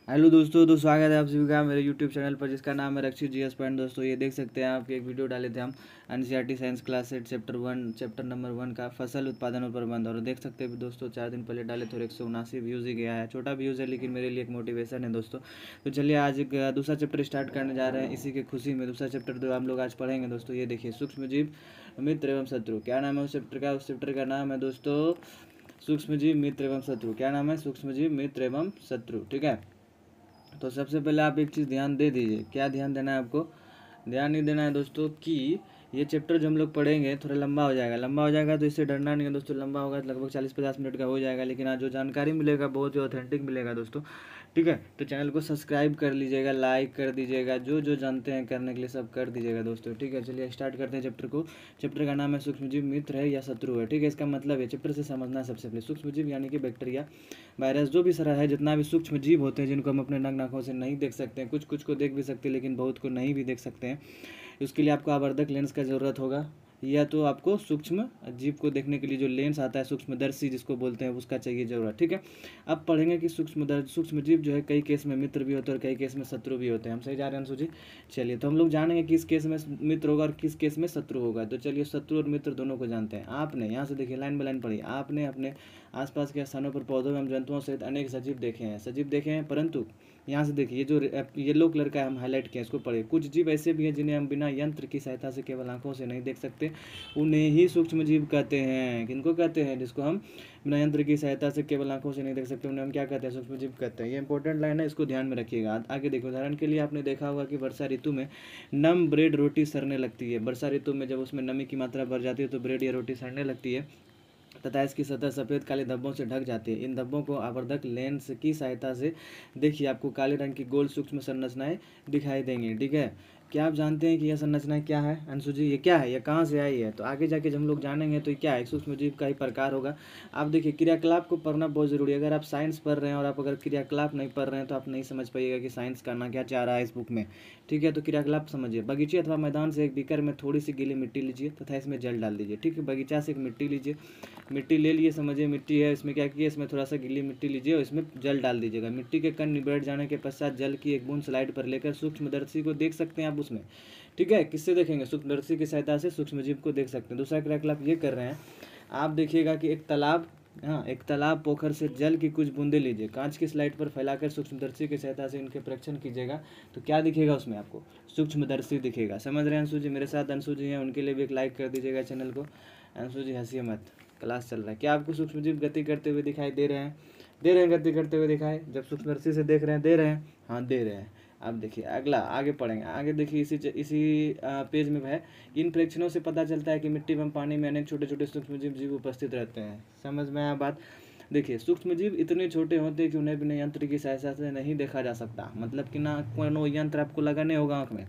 Hello दोस्तों, तो स्वागत है आप सभी का मेरे यूट्यूब चैनल पर जिसका नाम है रक्षित जीएस पॉइंट। दोस्तों ये देख सकते हैं आपके एक वीडियो डाले थे हम NCERT science class 8 chapter number 1 का फसल उत्पादन और प्रबंध। और देख सकते हैं दोस्तों 4 दिन पहले डाले थे, 179 व्यूज़ ही गया है। छोटा व्यूज़ है लेकिन मेरे लिए एक मोटिवेशन है दोस्तों। तो चलिए आज एक दूसरा चैप्टर स्टार्ट करने जा रहे हैं। इसी के खुशी में दूसरा चैप्टर जो हम लोग आज पढ़ेंगे दोस्तों, ये देखिए सूक्ष्म जीव मित्र एवं शत्रु। क्या नाम है उस चैप्टर का? उस चैप्टर का नाम है दोस्तों सूक्ष्म जीव मित्र एवं शत्रु। क्या नाम है? सूक्ष्म जीव मित्र एवं शत्रु। ठीक है, तो सबसे पहले आप एक चीज़ ध्यान दे दीजिए। क्या ध्यान देना है आपको? ध्यान नहीं देना है दोस्तों कि ये चैप्टर जो हम लोग पढ़ेंगे थोड़ा लंबा हो जाएगा तो इससे डरना नहीं है दोस्तों। लंबा होगा तो लगभग 40-50 मिनट का हो जाएगा, लेकिन आज जो जानकारी मिलेगा बहुत ही ऑथेंटिक मिलेगा दोस्तों। ठीक है, तो चैनल को सब्सक्राइब कर लीजिएगा, लाइक कर दीजिएगा, जो जो जानते हैं करने के लिए सब कर दीजिएगा दोस्तों। ठीक है, चलिए स्टार्ट करते हैं चैप्टर को। चैप्टर का नाम है सूक्ष्मजीव मित्र है या शत्रु है। ठीक है, इसका मतलब है चैप्टर से समझना है सबसे पहले सूक्ष्मजीव यानी कि बैक्टीरिया, वायरस, जो भी सारा है जितना भी सूक्ष्म जीव होते हैं जिनको हम अपने नग्न आँखों से नहीं देख सकते हैं, कुछ कुछ को देख भी सकते हैं लेकिन बहुत को नहीं भी देख सकते हैं। उसके लिए आपको आवर्धक लेंस का ज़रूरत होगा, या तो आपको सूक्ष्म जीव को देखने के लिए जो लेंस आता है सूक्ष्मदर्शी जिसको बोलते हैं उसका चाहिए जरूरत। ठीक है, अब पढ़ेंगे कि सूक्ष्म जीव जो है कई केस में मित्र भी होते हैं और कई केस में शत्रु भी होते हैं। हम सही जा रहे हैं अंशु जी? चलिए, तो हम लोग जानेंगे किस केस में मित्र होगा और किस केस में शत्रु होगा। तो चलिए, शत्रु और मित्र दोनों को जानते हैं। आपने यहाँ से देखिए, लाइन बाय लाइन पढ़िए। आपने अपने आसपास के स्थानों पर पौधों एवं जंतुओं सहित अनेक सजीव देखे हैं, परंतु यहाँ से देखिए, ये जो येलो कलर का हम हाईलाइट किया इसको पढ़िए। कुछ जीव ऐसे भी हैं जिन्हें हम बिना यंत्र की सहायता से केवल आंखों से नहीं देख सकते, उन्हें ही सूक्ष्म जीव कहते हैं। किनको कहते हैं? जिसको हम बिना यंत्र की सहायता से केवल आंखों से नहीं देख सकते, उन्हें हम क्या कहते हैं? सूक्ष्म जीव कहते हैं। ये इंपॉर्टेंट लाइन है, इसको ध्यान में रखिएगा। आगे देखो, उदाहरण के लिए आपने देखा होगा कि वर्षा ऋतु में नम ब्रेड रोटी सड़ने लगती है। वर्षा ऋतु में जब उसमें नमी की मात्रा बढ़ जाती है तो ब्रेड या रोटी सड़ने लगती है तथा इसकी सतह सफ़ेद काले धब्बों से ढक जाती है। इन धब्बों को आवर्धक लेंस की सहायता से देखिए आपको काले रंग की गोल सूक्ष्म संरचनाएं दिखाई देंगी। ठीक है, क्या आप जानते हैं कि यह संरचनाएं क्या है अंशु जी? ये क्या है, ये कहाँ से आई है? तो आगे जाके जब हम लोग जानेंगे तो ये क्या है, सूक्ष्म जीव का ही प्रकार होगा। आप देखिए, क्रियाकलाप को पढ़ना बहुत जरूरी है। अगर आप साइंस पढ़ रहे हैं और आप अगर क्रियाकलाप नहीं पढ़ रहे हैं तो आप नहीं समझ पाइएगा कि साइंस करना क्या चाह रहा है इस बुक में। ठीक है, तो क्रियाकलाप समझिए। बगीचे अथवा मैदान से एक बीकर में थोड़ी सी गीली मिट्टी लीजिए तथा इसमें जल डाल दीजिए। ठीक है, बगीचा से एक मिट्टी लीजिए, मिट्टी ले लिए, समझिए मिट्टी है, इसमें क्या किया, इसमें थोड़ा सा गीली मिट्टी लीजिए और इसमें जल डाल दीजिएगा। मिट्टी के कण निबट जाने के पश्चात जल की एक बूंद स्लाइड पर लेकर सूक्ष्मदर्शी को देख सकते हैं आप उसमें। ठीक है, किससे देखेंगे? सूक्ष्मदर्शी की सहायता से सूक्ष्मजीव को देख सकते हैं। दूसरा क्रियाकलाप ये कर रहे हैं, आप देखिएगा कि एक तालाब पोखर से जल की कुछ बूंदे लीजिए, कांच की स्लाइड पर फैलाकर सूक्ष्मदर्शी की सहायता से इनके परीक्षण कीजिएगा। तो क्या दिखेगा उसमें? आपको सूक्ष्मदर्शी दिखेगा। समझ रहे हैं अंशु जी? मेरे साथ अंशु जी हैं, उनके लिए भी एक लाइक कर दीजिएगा चैनल को। अंशु जी हंसिए मत, क्लास चल रहा है। क्या आपको सूक्ष्मजीव गति करते हुए दिखाई दे रहे हैं? दे रहे हैं, गति करते हुए दिखाई, जब सूक्ष्मदर्शी से देख रहे हैं, दे रहे हैं, हाँ दे रहे हैं। अब देखिए अगला, आगे पढ़ेंगे। आगे देखिए, इसी पेज में है, इन परीक्षणों से पता चलता है कि मिट्टी एवं पानी में अनेक छोटे छोटे सूक्ष्मजीव जीव उपस्थित रहते हैं। समझ में आया बात? देखिए, सूक्ष्मजीव इतने छोटे होते हैं कि उन्हें बिना यंत्र की सहायता से नहीं देखा जा सकता, मतलब कि ना कोई यंत्र आपको लगाने होगा आँख में।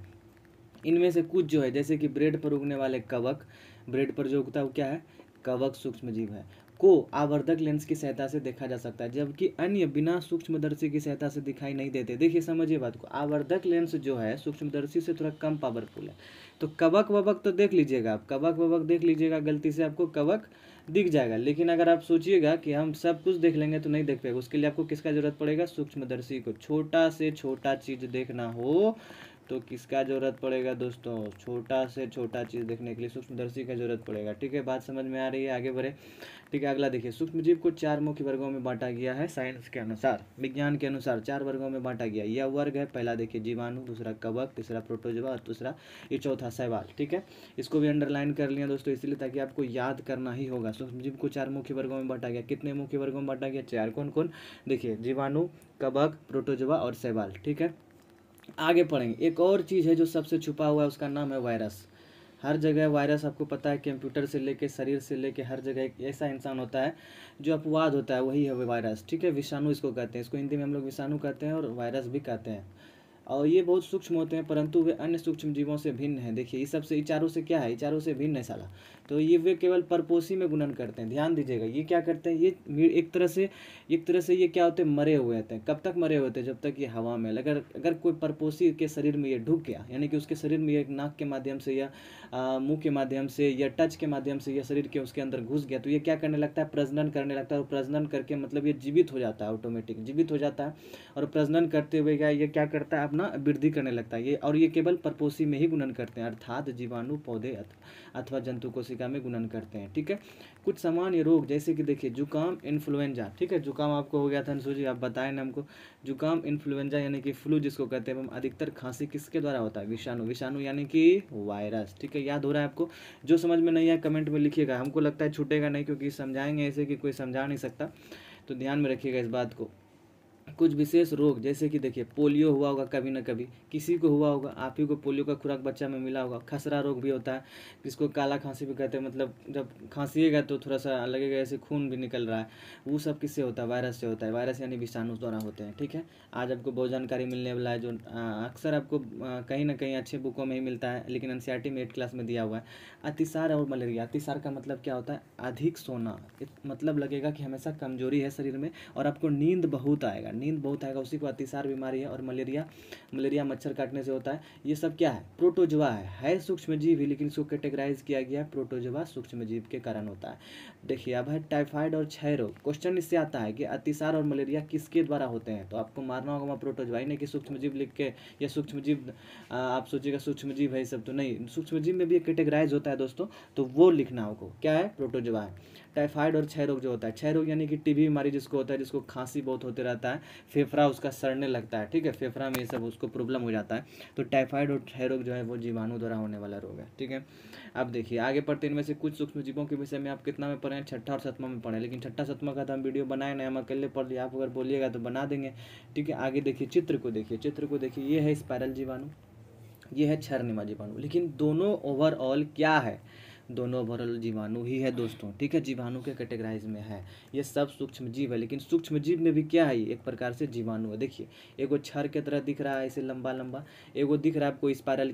इनमें से कुछ जो है, जैसे कि ब्रेड पर उगने वाले कवक, ब्रेड पर जो उगता है वो क्या है? कवक सूक्ष्मजीव है, को आवर्धक लेंस की सहायता से देखा जा सकता है, जबकि अन्य बिना सूक्ष्मदर्शी की सहायता से दिखाई नहीं देते। देखिए समझिए बात को, आवर्धक लेंस जो है सूक्ष्मदर्शी से थोड़ा कम पावरफुल है। तो कवक ववक तो देख लीजिएगा आप, कवक ववक देख लीजिएगा, गलती से आपको कवक दिख जाएगा। लेकिन अगर आप सोचिएगा कि हम सब कुछ देख लेंगे तो नहीं देख पाएगा। उसके लिए आपको किसका जरूरत पड़ेगा? सूक्ष्मदर्शी को। छोटा से छोटा चीज देखना हो तो किसका जरूरत पड़ेगा दोस्तों? छोटा से छोटा चीज़ देखने के लिए सूक्ष्मदर्शी का जरूरत पड़ेगा। ठीक है, बात समझ में आ रही है? आगे बढ़े। ठीक है, अगला देखिए, सूक्ष्मजीव को 4 मुख्य वर्गों में बांटा गया है। साइंस के अनुसार, विज्ञान के अनुसार 4 वर्गों में बांटा गया। यह वर्ग है, पहला देखिए जीवाणु, दूसरा कवक, तीसरा प्रोटोजोआ और दूसरा ये चौथा शैवाल। ठीक है, इसको भी अंडरलाइन कर लिया दोस्तों, इसलिए ताकि आपको याद करना ही होगा। सूक्ष्मजीव को 4 मुख्य वर्गों में बांटा गया। कितने मुख्य वर्गों में बांटा गया? 4। कौन कौन? देखिए, जीवाणु, कवक, प्रोटोजोआ और शैवाल। ठीक है, आगे पढ़ेंगे। एक और चीज़ है जो सबसे छुपा हुआ है, उसका नाम है वायरस। हर जगह वायरस आपको पता है, कंप्यूटर से लेके शरीर से लेके हर जगह एक ऐसा इंसान होता है जो अपवाद होता है, वही है वायरस। ठीक है, विषाणु इसको कहते हैं, इसको हिंदी में हम लोग विषाणु कहते हैं और वायरस भी कहते हैं। और ये बहुत सूक्ष्म होते हैं, परंतु वे अन्य सूक्ष्म जीवों से भिन्न हैं। देखिए इस सबसे, चारों से क्या है, चारों से भिन्न है साला। तो ये वे केवल परपोषी में गुणन करते हैं। ध्यान दीजिएगा, ये क्या करते हैं, ये एक तरह से ये क्या होते हैं, मरे हुए होते हैं। कब तक मरे हुए होते हैं, जब तक ये हवा में, अगर कोई परपोषी के शरीर में ये ढुक गया, यानी कि उसके शरीर में एक नाक के माध्यम से या मुंह के माध्यम से या टच के माध्यम से या शरीर के उसके अंदर घुस गया, तो ये क्या करने लगता है, प्रजनन करने लगता है। और प्रजनन करके मतलब ये जीवित हो जाता है, ऑटोमेटिक जीवित हो जाता है। और प्रजनन करते हुए ये क्या करता है, अपना वृद्धि करने लगता है। ये और ये केवल परपोषी में ही गुणन करते हैं, अर्थात जीवाणु पौधे अथवा जंतु कोशिका में गुणन करते हैं। ठीक है, कुछ सामान्य रोग जैसे कि देखिए जुकाम, इन्फ्लुएंजा। ठीक है, जुकाम आपको हो गया था अंशु जी, आप बताएं ना हमको। जुकाम, इन्फ्लुएंजा यानी कि फ्लू जिसको कहते हैं, अधिकतर खांसी किसके द्वारा होता है, विषाणु यानी कि वायरस। ठीक है, याद हो रहा है आपको। जो समझ में नहीं है कमेंट में लिखिएगा, हमको लगता है छूटेगा नहीं, क्योंकि समझाएंगे ऐसे कि कोई समझा नहीं सकता, तो ध्यान में रखिएगा इस बात को। कुछ विशेष रोग जैसे कि देखिए पोलियो हुआ होगा कभी ना कभी, किसी को हुआ होगा, आप ही को पोलियो का खुराक बच्चा में मिला होगा। खसरा रोग भी होता है, जिसको काला खांसी भी कहते हैं, मतलब जब खांसीएगा तो थोड़ा सा लगेगा ऐसे खून भी निकल रहा है, वो सब किससे होता है, वायरस से होता है। वायरस यानी विषाणु द्वारा होते हैं। ठीक है, आज आपको बहुत जानकारी मिलने वाला है, जो अक्सर आपको कहीं ना कहीं अच्छे बुकों में ही मिलता है, लेकिन एनसीईआरटी में 8 क्लास में दिया हुआ है। अतिसार और मलेरिया। अतिसार का मतलब क्या होता है, अधिक सोना, मतलब लगेगा कि हमेशा कमजोरी है शरीर में, और आपको नींद बहुत आएगा, उसी को अतिसार बीमारी है। और मलेरिया मच्छर काटने से होता है। ये सब क्या है, प्रोटोजोआ है सूक्ष्म जीव ही, लेकिन इसको कैटेगराइज किया गया प्रोटोजोआ सूक्ष्म जीव के कारण होता है। देखिए अब है टाइफाइड और क्षय रोग। क्वेश्चन इससे आता है कि अतिसार और मलेरिया किसके द्वारा होते हैं, तो आपको मारना होगा प्रोटोजोआ, नहीं कि सूक्ष्म जीव लिख के, या सूक्ष्म जीव आप सोचिएगा सूक्ष्म जीव है सब, तो नहीं, सूक्ष्म जीव में भी कैटेगराइज होता है दोस्तों, तो वो लिखना होगा क्या है, प्रोटोजोआ है। टाइफाइड और क्षय रोग जो होता है, क्षय रोग यानी कि टीबी बीमारी जिसको होता है, जिसको खांसी बहुत होते रहता है, फेफड़ा उसका सड़ने लगता है। ठीक है, फेफड़ा में ये सब उसको प्रॉब्लम हो जाता है, तो टाइफाइड और क्षय रोग जो है वो जीवाणु द्वारा होने वाला रोग है। ठीक है, अब देखिए आगे पढ़ते हैं। इनमें से कुछ सूक्ष्म जीवों के विषय में आप कितना में पढ़े हैं, छठा और सतमा में पढ़े, लेकिन छठा सतमा का तो हम वीडियो बनाए नहीं, हम अकेले पढ़ लिया, आप अगर बोलिएगा तो बना देंगे। ठीक है, आगे देखिए, चित्र को देखिए, ये है स्पाइरल जीवाणु, ये है क्षारनिमा जीवाणु, लेकिन दोनों ओवरऑल क्या है, दोनों ओवरऑल जीवाणु ही है दोस्तों। ठीक है, जीवाणु के कैटेगराइज में है, ये सब सूक्ष्म जीव है, लेकिन सूक्ष्म जीव में भी क्या है, एक प्रकार से जीवाणु है। देखिए एगो क्षर के तरह दिख रहा है ऐसे लंबा लंबा, एगो दिख रहा है आपको स्पाइरल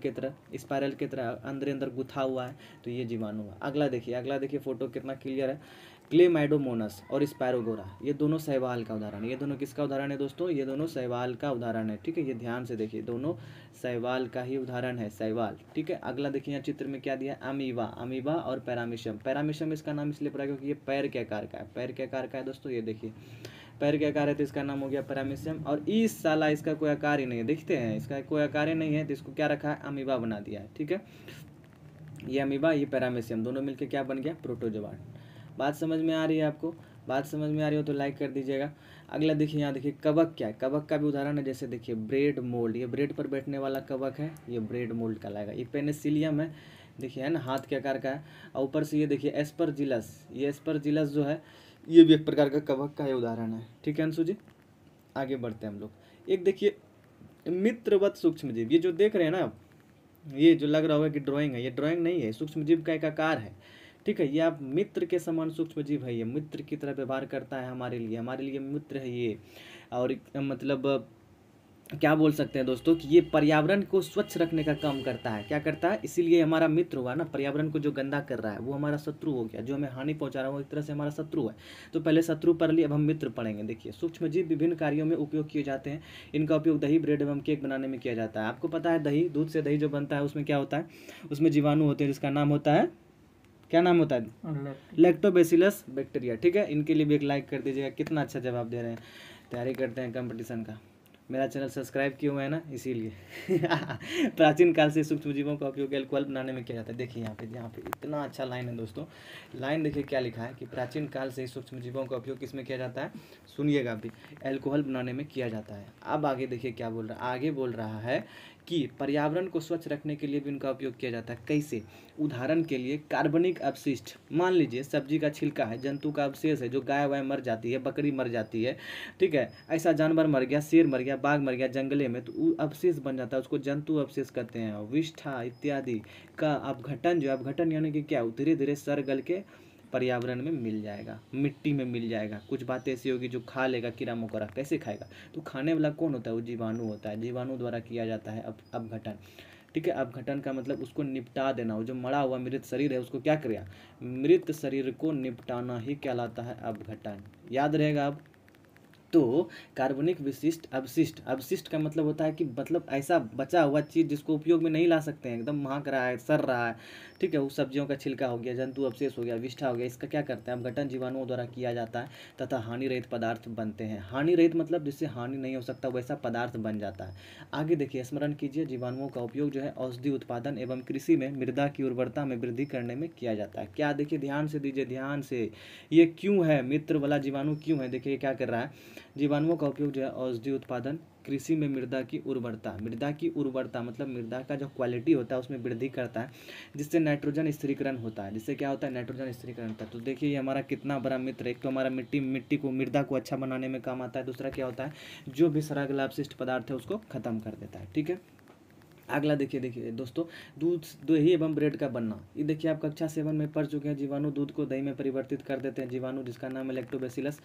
के तरह अंदर गुथा हुआ है, तो ये जीवाणु है। अगला देखिए फोटो कितना क्लियर है। क्लेमाइडोमोनस और स्पायरोगोरा, ये दोनों शैवाल का उदाहरण है। ये दोनों किसका उदाहरण है दोस्तों, ये दोनों शैवाल का उदाहरण है। ठीक है, ये ध्यान से देखिए, दोनों शैवाल का ही उदाहरण है, शैवाल। ठीक है, अगला देखिए यहाँ चित्र में क्या दिया है, अमीबा और पैरामीशियम इसका नाम इसलिए पड़ा क्योंकि ये पैर के आकार का है दोस्तों। ये देखिए पैर के आकार है, तो इसका नाम हो गया पैरामीशियम। और इस साला इसका कोई आकार ही नहीं है, देखते हैं इसका कोई आकार ही नहीं है, तो इसको क्या रखा है, अमीबा बना दिया है। ठीक है, ये अमीबा, ये पैरामीशियम, दोनों मिलकर क्या बन गया, प्रोटोजोआ। बात समझ में आ रही है आपको, बात समझ में आ रही हो तो लाइक कर दीजिएगा। अगला देखिए, यहाँ देखिए कवक क्या है, कवक का भी उदाहरण है। जैसे देखिए ब्रेड मोल्ड, ये ब्रेड पर बैठने वाला कवक है, ये ब्रेड मोल्ड कहलाएगा। ये पेनिसिलियम है, देखिए है ना, हाथ के आकार का है। और ऊपर से ये देखिए एस्परजिलस, ये एस्परजिलस जो है ये भी एक प्रकार का कवक का ही उदाहरण है। ठीक है अंशु जी, आगे बढ़ते हैं हम लोग। एक देखिए मित्रवत सूक्ष्म जीव, ये जो देख रहे हैं ना आप, ये जो लग रहा होगा कि ड्राइंग है, ये ड्राइंग नहीं है, सूक्ष्म जीव का एक आकार है। ठीक है, ये आप मित्र के समान सूक्ष्म जीव है, ये मित्र की तरह व्यवहार करता है हमारे लिए मित्र है ये। और मतलब क्या बोल सकते हैं दोस्तों कि ये पर्यावरण को स्वच्छ रखने का काम करता है। क्या करता है, इसीलिए हमारा मित्र हुआ ना। पर्यावरण को जो गंदा कर रहा है वो हमारा शत्रु हो गया, जो हमें हानि पहुंचा रहा है वो एक तरह से हमारा शत्रु है। तो पहले शत्रु पढ़ लिए, अब हम मित्र पढ़ेंगे। देखिए सूक्ष्म जीव विभिन्न कार्यों में उपयोग किए जाते हैं। इनका उपयोग दही, ब्रेड एवं केक बनाने में किया जाता है। आपको पता है दही, दूध से दही जो बनता है उसमें क्या होता है, उसमें जीवाणु होते हैं जिसका नाम होता है, क्या नाम होता है, लैक्टोबैसिलस बैक्टीरिया। ठीक है, इनके लिए भी एक लाइक कर दीजिएगा, कितना अच्छा जवाब दे रहे हैं। तैयारी करते हैं कंपटीशन का, मेरा चैनल सब्सक्राइब किए हुए है ना, इसीलिए। प्राचीन काल से सूक्ष्म जीवों का उपयोग एल्कोहल बनाने में किया जाता है। देखिए यहाँ पे इतना अच्छा लाइन है दोस्तों, लाइन देखिए क्या लिखा है कि प्राचीन काल से सूक्ष्म जीवों का उपयोग किसमें किया जाता है, सुनिएगा अभी, एल्कोहल बनाने में किया जाता है। अब आगे देखिए क्या बोल रहा है, आगे बोल रहा है कि पर्यावरण को स्वच्छ रखने के लिए भी इनका उपयोग किया जाता है। कैसे, उदाहरण के लिए कार्बनिक अपशिष्ट, मान लीजिए सब्जी का छिलका है, जंतु का अवशेष है, जो गाय वाय मर जाती है, बकरी मर जाती है, ठीक है, ऐसा जानवर मर गया, शेर मर गया, बाघ मर गया जंगले में, तो अवशेष बन जाता है, उसको जंतु अवशेष कहते हैं। विष्ठा इत्यादि का अपघटन, जो अपघटन यानी कि क्या, धीरे धीरे सड़ गल के पर्यावरण में मिल जाएगा, मिट्टी में मिल जाएगा। कुछ बातें ऐसी होगी जो खा लेगा कीड़ा मकोड़ा, कैसे खाएगा? तो खाने वाला कौन होता है? वो जीवाणु होता है। जीवाणु द्वारा किया जाता है अपघटन। ठीक है, अपघटन का मतलब उसको निपटा देना। वो जो मरा हुआ मृत शरीर है उसको क्या करेगा? मृत शरीर को निपटाना ही कहलाता है अपघटन। याद रहेगा अब। तो कार्बनिक विशिष्ट अवशिष्ट, अवशिष्ट का मतलब होता है कि मतलब ऐसा बचा हुआ चीज़ जिसको उपयोग में नहीं ला सकते हैं, एकदम महक रहा है, सड़ रहा है। ठीक है, वो सब्जियों का छिलका हो गया, जंतु अवशेष हो गया, विष्ठा हो गया, इसका क्या करते हैं? अपघटन जीवाणुओं द्वारा किया जाता है तथा हानि रहित पदार्थ बनते हैं। हानि रहित मतलब जिससे हानि नहीं हो सकता वैसा पदार्थ बन जाता है। आगे देखिए, स्मरण कीजिए, जीवाणुओं का उपयोग जो है औषधि उत्पादन एवं कृषि में मृदा की उर्वरता में वृद्धि करने में किया जाता है। क्या? देखिए ध्यान से दीजिए, ध्यान से। ये क्यों है? मित्र वाला जीवाणु क्यों है? देखिए क्या कर रहा है। जीवाणुओं का उपयोग जो है औषधि उत्पादन, कृषि में मृदा की उर्वरता, मृदा की उर्वरता मतलब मृदा का जो क्वालिटी होता है उसमें वृद्धि करता है, जिससे नाइट्रोजन स्थिरीकरण होता है। जिससे क्या होता है? नाइट्रोजन स्थिरीकरण होता है। तो देखिए ये हमारा कितना बड़ा मित्र है। एक तो हमारा मिट्टी को, मृदा को अच्छा बनाने में काम आता है। दूसरा क्या होता है? जो भी सड़ा अपशिष्ट पदार्थ है उसको खत्म कर देता है। ठीक है, अगला देखिए दोस्तों, दूध, दही एवं ब्रेड का बनना। ये देखिए आप कक्षा 7 में पढ़ चुके हैं। जीवाणु दूध को दही में परिवर्तित कर देते हैं। जीवाणु जिसका नाम है लैक्टोबैसिलस।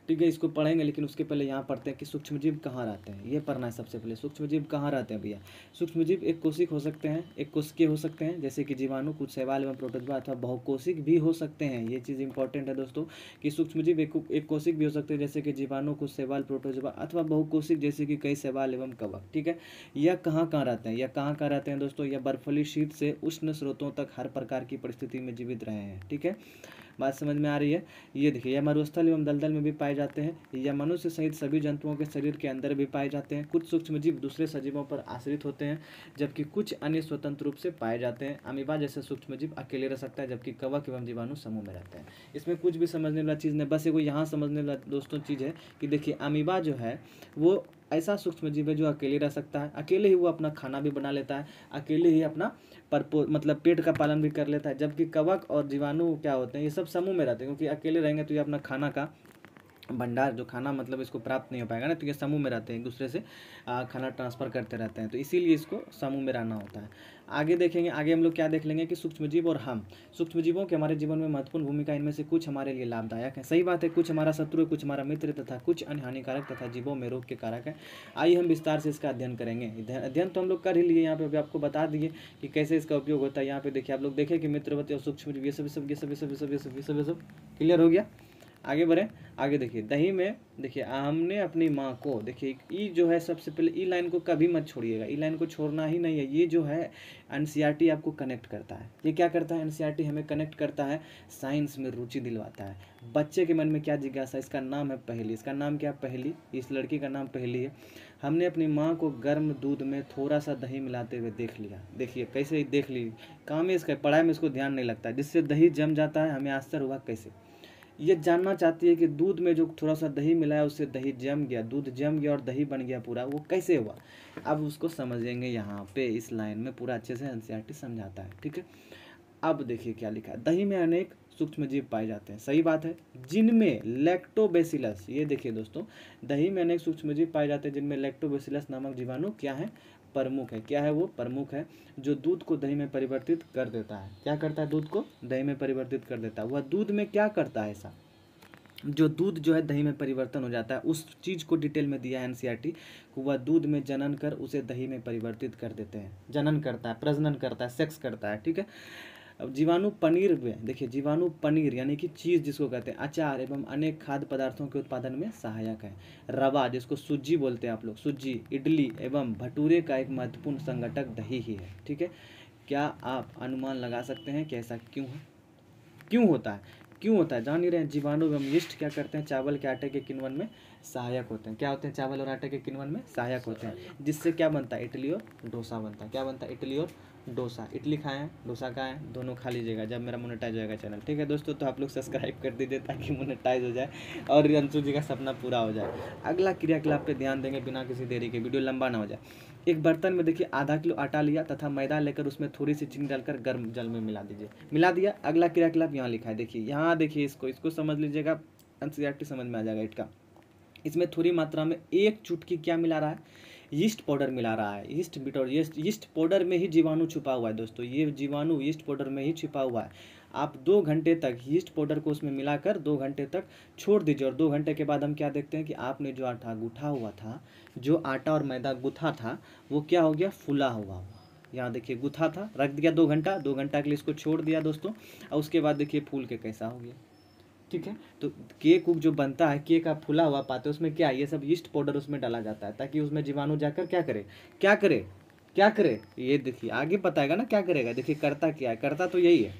ठीक है, इसको पढ़ेंगे, लेकिन उसके पहले यहाँ पढ़ते हैं कि सूक्ष्मजीव कहाँ रहते हैं। ये पढ़ना है सबसे पहले। सूक्ष्मजीव कहाँ रहते हैं भैया? सूक्ष्मजीव एक कोशिक हो सकते हैं, एक कोशिकीय हो सकते हैं जैसे कि जीवाणु, कुछ शैवाल एवं प्रोटोजोआ, अथवा बहुकोशिक भी हो सकते हैं। ये चीज़ इंपॉर्टेंट है दोस्तों कि सूक्ष्मजीव एक कोशिक भी हो सकते हैं जैसे कि जीवाणु, कुछ शैवाल, प्रोटोजोआ, अथवा बहुकोशिक जैसे कि कई शैवाल एवं कवक। ठीक है, यह कहाँ कहाँ रहते हैं? यह कहाँ कहाँ रहते हैं दोस्तों? यह बर्फीली शीत से उष्ण स्रोतों तक हर प्रकार की परिस्थिति में जीवित रहे हैं। ठीक है, बात समझ में आ रही है? ये देखिए, यह मरुस्थल एवं दलदल में भी पाए जाते हैं। यह मनुष्य सहित सभी जंतुओं के शरीर के अंदर भी पाए जाते हैं। कुछ सूक्ष्मजीव दूसरे सजीवों पर आश्रित होते हैं, जबकि कुछ अन्य स्वतंत्र रूप से पाए जाते हैं। अमीबा जैसे सूक्ष्मजीव अकेले रह सकता है, जबकि कवक एवं जीवाणु समूह में रहते हैं। इसमें कुछ भी समझने वाला चीज़ नहीं, बस एगो यहाँ समझने वाला दोस्तों चीज़ है कि देखिए अमीबा जो है वो ऐसा सूक्ष्मजीव है जो अकेले रह सकता है, अकेले ही वो अपना खाना भी बना लेता है, अकेले ही अपना मतलब पेट का पालन भी कर लेता है। जबकि कवक और जीवाणु क्या होते हैं? ये सब समूह में रहते हैं, क्योंकि अकेले रहेंगे तो ये अपना खाना का भंडार, जो खाना मतलब इसको प्राप्त नहीं हो पाएगा ना, तो ये समूह में रहते हैं, एक दूसरे से खाना ट्रांसफर करते रहते हैं, तो इसीलिए इसको समूह में रहना होता है। आगे देखेंगे, आगे हम लोग क्या देख लेंगे कि सूक्ष्मजीव और हम, सूक्ष्मजीवों के हमारे जीवन में महत्वपूर्ण भूमिका, इनमें से कुछ हमारे लिए लाभदायक है। सही बात है, कुछ हमारा शत्रु है, कुछ हमारा मित्र तथा कुछ अन्य हानिकारक तथा जीवों में रोग के कारक है। आइए हम विस्तार से इसका अध्ययन करेंगे। अध्ययन तो हम लोग कर ही लिए, यहाँ पे अभी आपको बता दिए कि कैसे इसका उपयोग होता है। यहाँ पे देखिए आप लोग देखें कि मित्रवत और सूक्ष्मजीव, ये सब क्लियर हो गया। आगे बढ़े, आगे देखिए, दही में देखिए हमने अपनी माँ को, देखिए ई जो है सबसे पहले ई लाइन को कभी मत छोड़िएगा, ई लाइन को छोड़ना ही नहीं है। ये जो है एनसीईआरटी आपको कनेक्ट करता है। ये क्या करता है? एनसीईआरटी हमें कनेक्ट करता है, साइंस में रुचि दिलवाता है। बच्चे के मन में क्या जिज्ञासा? इसका नाम है पहेली। इसका नाम क्या? पहेली। इस लड़की का नाम पहेली है। हमने अपनी माँ को गर्म दूध में थोड़ा सा दही मिलाते हुए देख लिया। देखिए कैसे ही देख ली, काम है इसका, पढ़ाई में इसको ध्यान नहीं लगता, जिससे दही जम जाता है। हमें आश्चर्य हुआ कैसे। ये जानना चाहती है कि दूध में जो थोड़ा सा दही मिलाया उससे दही जम गया, दूध जम गया और दही बन गया पूरा, वो कैसे हुआ? अब उसको समझेंगे यहाँ पे, इस लाइन में पूरा अच्छे से एनसीईआरटी समझाता है। ठीक है, अब देखिए क्या लिखा है, दही में अनेक सूक्ष्मजीव पाए जाते हैं। सही बात है, जिनमें लैक्टोबैसिलस, ये देखिए दोस्तों, दही में अनेक सूक्ष्मजीव पाए जाते हैं जिनमें लैक्टोबैसिलस नामक जीवाणु क्या है? प्रमुख है। क्या है वो? प्रमुख है, जो दूध को दही में परिवर्तित कर देता है। क्या करता है? दूध को दही में परिवर्तित कर देता है। वह दूध में क्या करता है ऐसा? जो दूध जो है दही में परिवर्तन हो जाता है, उस चीज़ को डिटेल में दिया है एनसीईआरटी, वह दूध में जनन कर उसे दही में परिवर्तित कर देते हैं। जनन करता है, प्रजनन करता है, सेक्स करता है। ठीक है, अब जीवाणु पनीर में देखिए, जीवाणु पनीर यानी कि चीज़ जिसको कहते हैं, अचार एवं अनेक खाद्य पदार्थों के उत्पादन में सहायक है। रवा जिसको सूजी बोलते हैं आप लोग, सूजी, इडली एवं भटूरे का एक महत्वपूर्ण संघटक दही ही है। ठीक है, क्या आप अनुमान लगा सकते हैं कि ऐसा क्यों है? क्यों होता है? क्यों होता है? जान ही रहे हैं। जीवाणु एवं यीस्ट क्या करते हैं? चावल के आटे के किण्वन में सहायक होते हैं। क्या होते हैं? चावल और आटे के किण्वन में सहायक होते हैं, जिससे क्या बनता है? इडली और डोसा बनता है। क्या बनता है? इडली और डोसा। इडली खाए हैं, डोसा खाए हैं, दोनों खा लीजिएगा जब मेरा मोनेटाइज होगा चैनल। ठीक है दोस्तों, तो आप लोग सब्सक्राइब कर दीजिए ताकि मोनेटाइज हो जाए और अंशु जी का सपना पूरा हो जाए। अगला क्रियाकलाप पे ध्यान देंगे बिना किसी देरी के, वीडियो लंबा ना हो जाए। एक बर्तन में देखिए आधा किलो आटा लिया तथा मैदा लेकर उसमें थोड़ी सी चीनी डालकर गर्म जल में मिला दीजिए। मिला दिया। अगला क्रियाकलाप यहाँ लिखा है, देखिए यहाँ देखिए, इसको समझ लीजिएगा, एनसीईआरटी समझ में आ जाएगा इसका। इसमें थोड़ी मात्रा में एक चुटकी क्या मिला रहा है? यीस्ट पाउडर मिला रहा है। यीस्ट पाउडर में ही जीवाणु छुपा हुआ है दोस्तों, ये जीवाणु यीस्ट पाउडर में ही छुपा हुआ है। आप 2 घंटे तक यीस्ट पाउडर को उसमें मिलाकर 2 घंटे तक छोड़ दीजिए, और 2 घंटे के बाद हम क्या देखते हैं कि आपने जो आटा गूँथा हुआ था, जो आटा और मैदा गूँथा था, वो क्या हो गया, फूला हुआ। यहाँ देखिए गूँथा था, रख दिया 2 घंटा, 2 घंटा के लिए इसको छोड़ दिया दोस्तों, और उसके बाद देखिए फूल के कैसा हो गया। ठीक है, तो केक जो बनता है, केक आप फुला हुआ पाते हैं, उसमें क्या है, ये सब यीस्ट पाउडर उसमें डाला जाता है ताकि उसमें जीवाणु जाकर क्या करे, क्या करे, क्या करे, ये देखिए आगे बताएगा ना क्या करेगा। देखिए करता क्या है, करता तो यही है,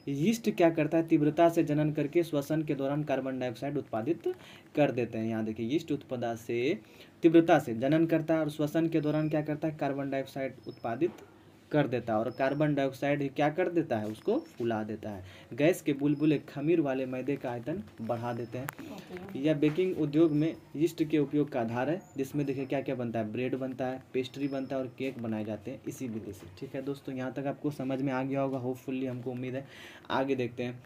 यीस्ट क्या करता है, तीव्रता से जनन करके श्वसन के दौरान कार्बन डाइऑक्साइड उत्पादित कर देते हैं। यहाँ देखिए यीस्ट उत्पादा से तीव्रता से जनन करता है और श्वसन के दौरान क्या करता है, कार्बन डाइऑक्साइड उत्पादित कर देता है, और कार्बन डाइऑक्साइड क्या कर देता है, उसको फुला देता है। गैस के बुलबुले खमीर वाले मैदे का आयतन बढ़ा देते हैं। यह बेकिंग उद्योग में यीस्ट के उपयोग का आधार है, जिसमें देखिए क्या क्या बनता है, ब्रेड बनता है, पेस्ट्री बनता है और केक बनाए जाते हैं इसी विधि से। ठीक है दोस्तों, यहाँ तक आपको समझ में आ गया होगा होपफुली, हमको उम्मीद है। आगे देखते हैं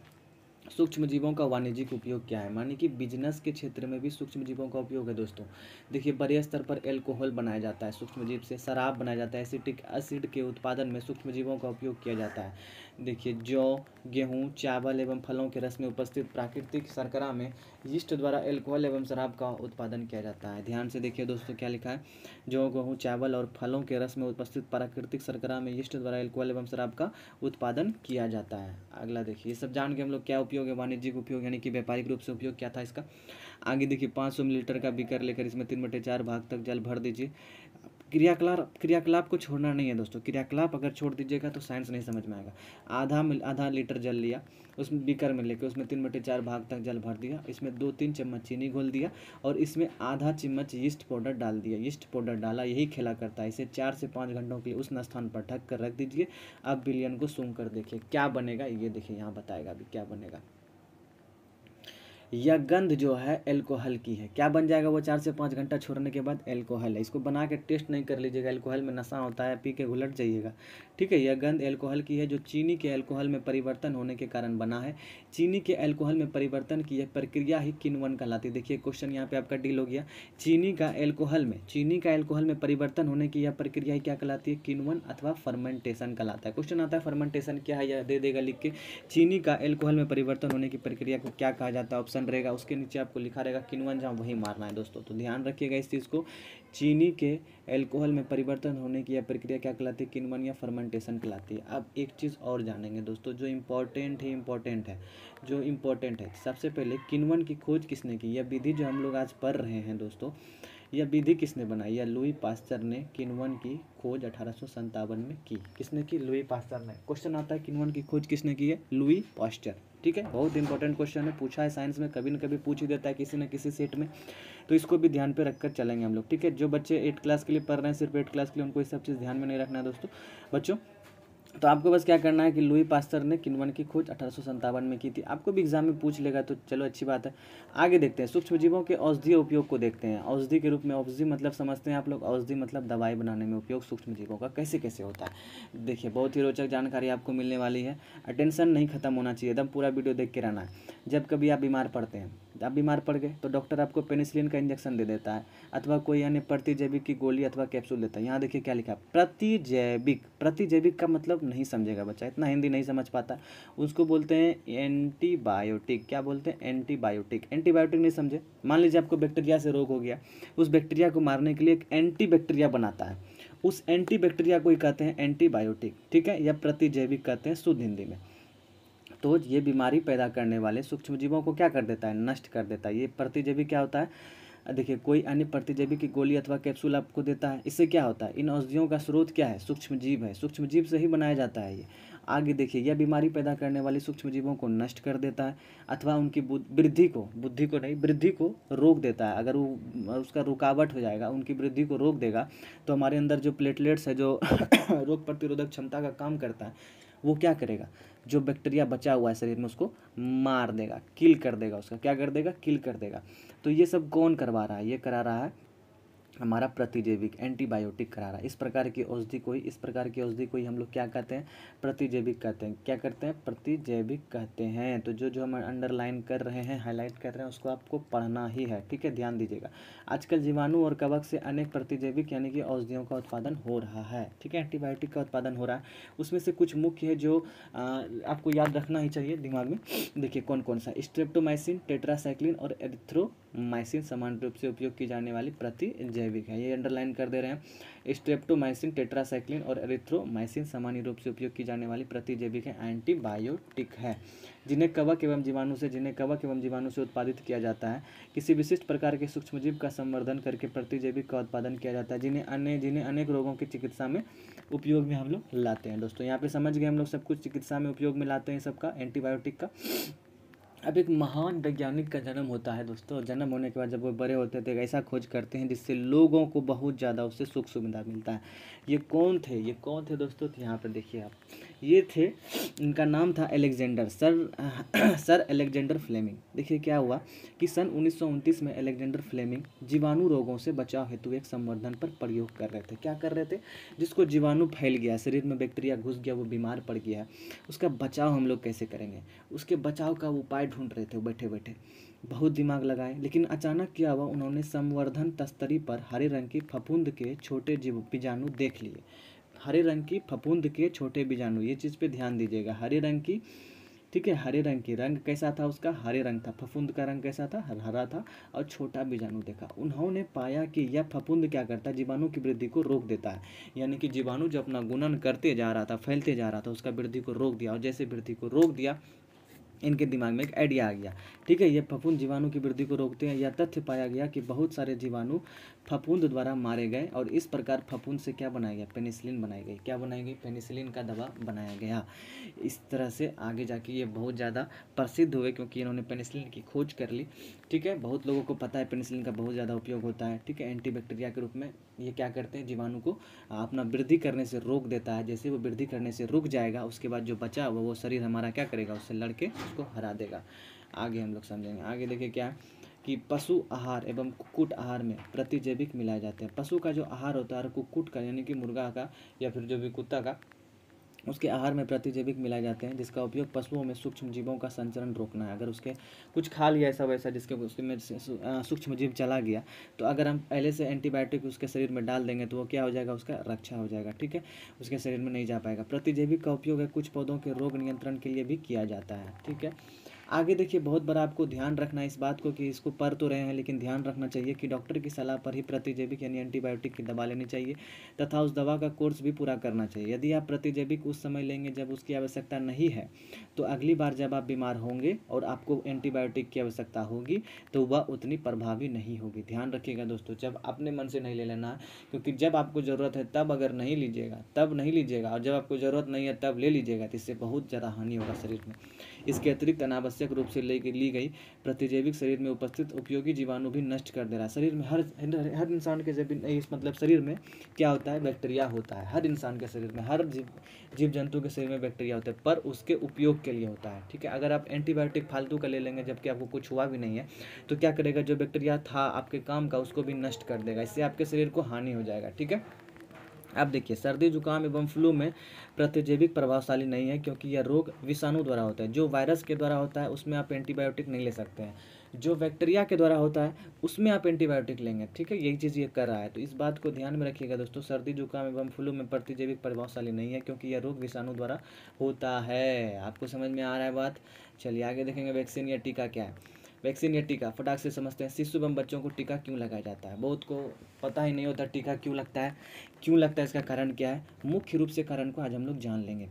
सूक्ष्म जीवों का वाणिज्यिक उपयोग क्या है, मानी कि बिजनेस के क्षेत्र में भी सूक्ष्म जीवों का उपयोग है दोस्तों। देखिए बड़े स्तर पर एल्कोहल बनाया जाता है सूक्ष्म जीव से, शराब बनाया जाता है, एसिटिक एसिड के उत्पादन में सूक्ष्म जीवों का उपयोग किया जाता है। देखिए जौ, गेहूं, चावल एवं फलों के रस में उपस्थित प्राकृतिक शर्करा में यीस्ट द्वारा एल्कोहल एवं शराब का उत्पादन किया जाता है। ध्यान से देखिए दोस्तों क्या लिखा है, जौ, गेहूं, चावल और फलों के रस में उपस्थित प्राकृतिक शर्करा में यीस्ट द्वारा एल्कोहल एवं शराब का उत्पादन किया जाता है। अगला देखिए, ये सब जान के हम लोग क्या उपयोग है, वाणिज्यिक उपयोग यानी कि व्यापारिक रूप से उपयोग क्या था इसका। आगे देखिए 500 मिलीलीटर का बीकर लेकर इसमें 3/4 भाग तक जल भर दीजिए। क्रियाकलाप को छोड़ना नहीं है दोस्तों, क्रियाकलाप अगर छोड़ दीजिएगा तो साइंस नहीं समझ में आएगा। आधा लीटर जल लिया, उसमें बीकर में लेकर उसमें 3/4 भाग तक जल भर दिया, इसमें 2-3 चम्मच चीनी घोल दिया और इसमें आधा चम्मच यीस्ट पाउडर डाल दिया। यीस्ट पाउडर डाला, यही खेला करता है। इसे 4 से 5 घंटों के लिए उष्ण स्थान पर ढक कर रख दीजिए। अब विलयन को सूंघ कर देखिए क्या बनेगा, ये देखिए यहाँ बताएगा अभी क्या बनेगा। यह गंध जो है एल्कोहल की है। क्या बन जाएगा वो 4 से 5 घंटा छोड़ने के बाद, एल्कोहल है। इसको बना के टेस्ट नहीं कर लीजिएगा, एल्कोहल में नशा होता है, पी के घुलट जाइएगा। ठीक है, यह गंध एल्कोहल की है जो चीनी के एल्कोहल में परिवर्तन होने के कारण बना है। चीनी के एल्कोहल में परिवर्तन की यह प्रक्रिया ही किण्वन कहलाती है। देखिए क्वेश्चन यहाँ पे आपका डील हो गया, चीनी का एल्कोहल में परिवर्तन होने की यह प्रक्रिया ही क्या कहलाती है, किण्वन अथवा फर्मेंटेशन कहलाता है। क्वेश्चन आता है फर्मेंटेशन क्या है, यह दे देगा लिख के। चीनी का एल्कोहल में परिवर्तन होने की प्रक्रिया को क्या कहा जाता है, ऑप्शन रहेगा, उसके नीचे आपको लिखा रहेगा किण्वन, जहाँ वही मारना है दोस्तों। तो ध्यान रखिएगा इस चीज़ को, चीनी के एल्कोहल में परिवर्तन होने की यह प्रक्रिया क्या कहलाती है, किण्वन या फर्मेंटेशन कहलाती है। अब एक चीज़ और जानेंगे दोस्तों जो इम्पोर्टेंट है, सबसे पहले किण्वन की खोज किसने की, यह विधि जो हम लोग आज पढ़ रहे हैं दोस्तों, यह विधि किसने बनाई, यह लुई पास्चर ने किण्वन की खोज 1857 में की। किसने की, लुई पास्चर ने। क्वेश्चन आता है किण्वन की खोज किसने की है, लुई पास्चर। ठीक है, बहुत इंपॉर्टेंट क्वेश्चन है, पूछा है साइंस में, कभी न कभी पूछ ही देता है किसी न किसी सेट में, तो इसको भी ध्यान पे रखकर चलेंगे हम लोग। ठीक है, जो बच्चे 8 क्लास के लिए पढ़ रहे हैं, सिर्फ 8 क्लास के लिए, उनको ये सब चीज़ ध्यान में नहीं रखना है दोस्तों बच्चों। तो आपको बस क्या करना है कि लुई पास्चर ने किण्वन की खोज 1857 में की थी। आपको भी एग्जाम में पूछ लेगा तो चलो अच्छी बात है। आगे देखते हैं सूक्ष्म जीवों के औषधीय उपयोग को देखते हैं। औषधि के रूप में, औषधि मतलब समझते हैं आप लोग, औषधि मतलब दवाई बनाने में उपयोग सूक्ष्म जीवों का कैसे कैसे होता है। देखिए बहुत ही रोचक जानकारी आपको मिलने वाली है, अटेंशन नहीं खत्म होना चाहिए, एकदम पूरा वीडियो देख के रहना है। जब कभी आप बीमार पड़ते हैं, आप बीमार पड़ गए तो डॉक्टर आपको पेनिसिलिन का इंजेक्शन दे देता है, अथवा कोई अन्य प्रतिजैविक की गोली अथवा कैप्सूल देता है। यहाँ देखिए क्या लिखा है, प्रतिजैविक का मतलब नहीं समझेगा बच्चा, इतना हिंदी नहीं समझ पाता, उसको बोलते हैं एंटीबायोटिक। क्या बोलते हैं, एंटीबायोटिक। एंटीबायोटिक नहीं समझे, मान लीजिए आपको बैक्टीरिया से रोग हो गया, उस बैक्टीरिया को मारने के लिए एक एंटी बैक्टीरिया बनाता है, उस एंटी बैक्टीरिया को ही कहते हैं एंटीबायोटिक। ठीक है, या प्रतिजैविक कहते हैं शुद्ध हिंदी में। तो ये बीमारी पैदा करने वाले सूक्ष्म जीवों को क्या कर देता है, नष्ट कर देता है। ये प्रतिजैविक क्या होता है, देखिए कोई अन्य प्रतिजैविक की गोली अथवा कैप्सूल आपको देता है, इससे क्या होता है, इन औषधियों का स्रोत क्या है, सूक्ष्म जीव है, सूक्ष्म जीव से ही बनाया जाता है ये। आगे देखिए, यह बीमारी पैदा करने वाली सूक्ष्म जीवों को नष्ट कर देता है अथवा उनकी बुद्धि को रोक देता है। अगर वो उसका रुकावट हो जाएगा, उनकी वृद्धि को रोक देगा, तो हमारे अंदर जो प्लेटलेट्स है, जो रोग प्रतिरोधक क्षमता का काम करता है, वो क्या करेगा, जो बैक्टीरिया बचा हुआ है शरीर में उसको मार देगा, किल कर देगा, उसका क्या कर देगा, किल कर देगा। तो ये सब कौन करवा रहा है, ये करा रहा है हमारा प्रतिजैविक एंटीबायोटिक करा रहा है। इस प्रकार की औषधि को ही हम लोग क्या कहते हैं, प्रतिजैविक कहते हैं। क्या करते हैं, प्रतिजैविक कहते हैं। तो जो जो हम अंडरलाइन कर रहे हैं, हाईलाइट कर रहे हैं, उसको आपको पढ़ना ही है, ठीक है, ध्यान दीजिएगा। आजकल जीवाणु और कवक से अनेक प्रतिजैविक यानी कि औषधियों का उत्पादन हो रहा है, ठीक है, एंटीबायोटिक का उत्पादन हो रहा है। उसमें से कुछ मुख्य है जो आपको याद रखना ही चाहिए दिमाग में। देखिए कौन कौन सा, स्ट्रेप्टोमाइसिन, टेट्रासाइक्लिन और एरिथ्रोमाइसिन समान रूप से उपयोग की जाने वाली प्रतिजैविक है। ये अंडरलाइन कर दे रहे हैं। स्ट्रेप्टोमाइसिन, टेट्रासाइक्लिन और एरिथ्रोमाइसिन सामान्य रूप से उपयोग की जाने वाली प्रतिजैविक है, एंटीबायोटिक है, जिन्हें कवक एवं जीवाणु से उत्पादित किया जाता है। किसी विशिष्ट प्रकार के सूक्ष्मजीव का संवर्धन करके प्रतिजैविक का उत्पादन किया जाता है, जिन्हें अनेक रोगों की चिकित्सा में उपयोग में हम लोग लाते हैं। दोस्तों यहाँ पे समझ गए हम लोग सब कुछ चिकित्सा में उपयोग में लाते हैं सबका, एंटीबायोटिक का। अब एक महान वैज्ञानिक का जन्म होता है दोस्तों। जन्म होने के बाद जब वो बड़े होते थे, ऐसा खोज करते हैं जिससे लोगों को बहुत ज़्यादा उससे सुख सुविधा मिलता है। ये कौन थे दोस्तों, तो यहाँ पर देखिए आप, ये थे, इनका नाम था अलेक्जेंडर, सर अलेक्जेंडर फ्लेमिंग। देखिए क्या हुआ कि सन 1929 में अलेक्जेंडर फ्लेमिंग जीवाणु रोगों से बचाव हेतु एक संवर्धन पर प्रयोग कर रहे थे। क्या कर रहे थे, जिसको जीवाणु फैल गया, शरीर में बैक्टीरिया घुस गया, वो बीमार पड़ गया है, उसका बचाव हम लोग कैसे करेंगे, उसके बचाव का उपाय ढूंढ रहे थे बैठे बैठे। बहुत दिमाग लगाए, लेकिन अचानक क्या हुआ, उन्होंने संवर्धन तस्तरी पर हरे रंग की फफूंद के छोटे बीजाणु देख लिए। हरे रंग की फफूंद के छोटे बीजाणु, ये चीज़ पे ध्यान दीजिएगा। हरे रंग की, ठीक है, हरे रंग की, रंग कैसा था उसका, हरे रंग था, फफूंद का रंग कैसा था, हरा था, और छोटा बीजाणु देखा। उन्होंने पाया कि यह फफूंद क्या करता है, जीवाणु की वृद्धि को रोक देता है। यानी कि जीवाणु जो अपना गुणन करते जा रहा था, फैलते जा रहा था, उसका वृद्धि को रोक दिया। और जैसे वृद्धि को रोक दिया, इनके दिमाग में एक आइडिया आ गया, ठीक है, ये फफूंद जीवाणु की वृद्धि को रोकते हैं। यह तथ्य पाया गया कि बहुत सारे जीवाणु फफूंद द्वारा मारे गए, और इस प्रकार फफूंद से क्या बनाया गया, पेनिसिलिन बनाई गई। क्या बनाई गई, पेनिसिलिन का दवा बनाया गया। इस तरह से आगे जाके ये बहुत ज़्यादा प्रसिद्ध हुए, क्योंकि इन्होंने पेनिसिलिन की खोज कर ली, ठीक है। बहुत लोगों को पता है पेनिसिलिन का बहुत ज़्यादा उपयोग होता है, ठीक है, एंटीबैक्टीरिया के रूप में। ये क्या करते हैं, जीवाणु को अपना वृद्धि करने से रोक देता है। जैसे वो वृद्धि करने से रुक जाएगा, उसके बाद जो बचा वो शरीर हमारा क्या करेगा, उससे लड़के उसको हरा देगा। आगे हम लोग समझेंगे। आगे देखिए क्या कि पशु आहार एवं कुक्कुट आहार में प्रतिजैविक मिलाए जाते हैं। पशु का जो आहार होता है और कुक्कुट का यानी कि मुर्गा का या फिर जो भी कुत्ता का, उसके आहार में प्रतिजैविक मिलाए जाते हैं, जिसका उपयोग पशुओं में सूक्ष्म जीवों का संचरण रोकना है। अगर उसके कुछ खा लिया ऐसा वैसा जिसके उसमें सूक्ष्म जीव चला गया, तो अगर हम पहले से एंटीबायोटिक उसके शरीर में डाल देंगे तो वो क्या हो जाएगा, उसका रक्षा हो जाएगा, ठीक है, उसके शरीर में नहीं जा पाएगा। प्रतिजैविक का उपयोग है कुछ पौधों के रोग नियंत्रण के लिए भी किया जाता है, ठीक है। आगे देखिए, बहुत बड़ा आपको ध्यान रखना है इस बात को कि इसको पढ़ तो रहे हैं, लेकिन ध्यान रखना चाहिए कि डॉक्टर की सलाह पर ही प्रतिजैविक यानी एंटीबायोटिक की दवा लेनी चाहिए, तथा उस दवा का कोर्स भी पूरा करना चाहिए। यदि आप प्रतिजैविक उस समय लेंगे जब उसकी आवश्यकता नहीं है, तो अगली बार जब आप बीमार होंगे और आपको एंटीबायोटिक की आवश्यकता होगी, तो वह उतनी प्रभावी नहीं होगी। ध्यान रखिएगा दोस्तों, जब अपने मन से नहीं ले लेना है, क्योंकि जब आपको ज़रूरत है तब अगर नहीं लीजिएगा, तब नहीं लीजिएगा, और जब आपको ज़रूरत नहीं है तब ले लीजिएगा, तो इससे बहुत ज़्यादा हानि होगा शरीर में। इसके अतिरिक्त अनावश्यक रूप से ली गई प्रतिजैविक शरीर में उपस्थित उपयोगी जीवाणु भी नष्ट कर दे रहा है। शरीर में हर इंसान के मतलब शरीर में क्या होता है, बैक्टीरिया होता है। हर इंसान के शरीर में, हर जीव जंतु के शरीर में बैक्टीरिया होता है, पर उसके उपयोग के लिए होता है, ठीक है। अगर आप एंटीबायोटिक फालतू का ले लेंगे जबकि आपको कुछ हुआ भी नहीं है, तो क्या करेगा, जो बैक्टीरिया था आपके काम का उसको भी नष्ट कर देगा। इससे आपके शरीर को हानि हो जाएगा, ठीक है। अब देखिए, सर्दी जुकाम एवं फ्लू में प्रतिजैविक प्रभावशाली नहीं है, क्योंकि यह रोग विषाणु द्वारा होता है। जो वायरस के द्वारा होता है उसमें आप एंटीबायोटिक नहीं ले सकते हैं, जो बैक्टीरिया के द्वारा होता है उसमें आप एंटीबायोटिक लेंगे, ठीक है। यही चीज़ ये कर रहा है, तो इस बात को ध्यान में रखिएगा दोस्तों। सर्दी जुकाम एवं फ्लू में प्रतिजैविक प्रभावशाली नहीं है, क्योंकि यह रोग विषाणु द्वारा होता है। आपको समझ में आ रहा है बात। चलिए आगे देखेंगे, वैक्सीन या टीका क्या है। वैक्सीन या टीका फटाक से समझते हैं। शिशु एवं बच्चों को टीका क्यों लगाया जाता है, बहुत को पता ही नहीं होता टीका क्यों लगता है, इसका कारण क्या है। मुख्य रूप से कारण को आज हम लोग जान लेंगे।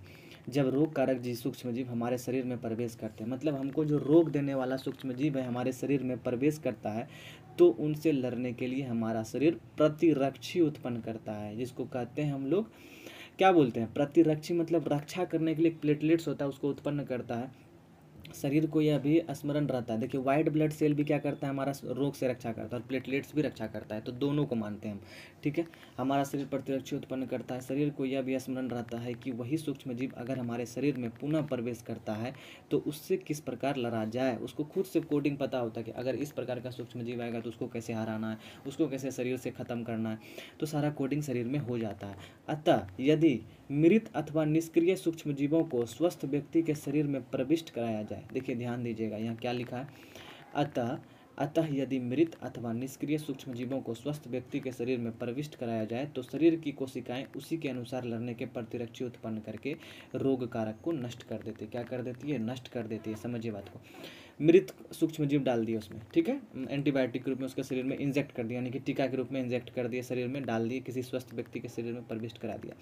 जब रोग कारक जीव सूक्ष्मजीव हमारे शरीर में प्रवेश करते हैं, मतलब हमको जो रोग देने वाला सूक्ष्मजीव है हमारे शरीर में प्रवेश करता है, तो उनसे लड़ने के लिए हमारा शरीर प्रतिरक्षी उत्पन्न करता है, जिसको कहते हैं हम लोग क्या बोलते हैं, प्रतिरक्षी, मतलब रक्षा करने के लिए प्लेटलेट्स होता है उसको उत्पन्न करता है। शरीर को यह भी स्मरण रहता है। देखिए वाइट ब्लड सेल भी क्या करता है, हमारा रोग से रक्षा करता है, और प्लेटलेट्स भी रक्षा करता है, तो दोनों को मानते हैं हम। ठीक है, हमारा शरीर प्रतिरक्षा उत्पन्न करता है। शरीर को यह भी स्मरण रहता है कि वही सूक्ष्म जीव अगर हमारे शरीर में पुनः प्रवेश करता है तो उससे किस प्रकार लड़ा जाए, उसको खुद से कोडिंग पता होता है कि अगर इस प्रकार का सूक्ष्म जीव आएगा तो उसको कैसे हराना है, उसको कैसे शरीर से ख़त्म करना है, तो सारा कोडिंग शरीर में हो जाता है। अतः यदि मृत अथवा निष्क्रिय सूक्ष्म जीवों को स्वस्थ व्यक्ति के शरीर में प्रविष्ट कराया जाए, देखिए ध्यान दीजिएगा यहाँ क्या लिखा है, अतः अतः यदि मृत अथवा निष्क्रिय सूक्ष्म जीवों को स्वस्थ व्यक्ति के शरीर में प्रविष्ट कराया जाए तो शरीर की कोशिकाएं उसी के अनुसार लड़ने के प्रतिरक्षी उत्पन्न करके रोग कारक को नष्ट कर देती है। क्या कर देती है, नष्ट कर देती है। समझिए बात को, मृत सूक्ष्म जीव डाल दिए उसमें, ठीक है, एंटीबायोटिक के रूप में उसके शरीर में इंजेक्ट कर दिया, यानी कि टीका के रूप में इंजेक्ट कर दिया, शरीर में डाल दिए, किसी स्वस्थ व्यक्ति के शरीर में प्रविष्ट करा दिया।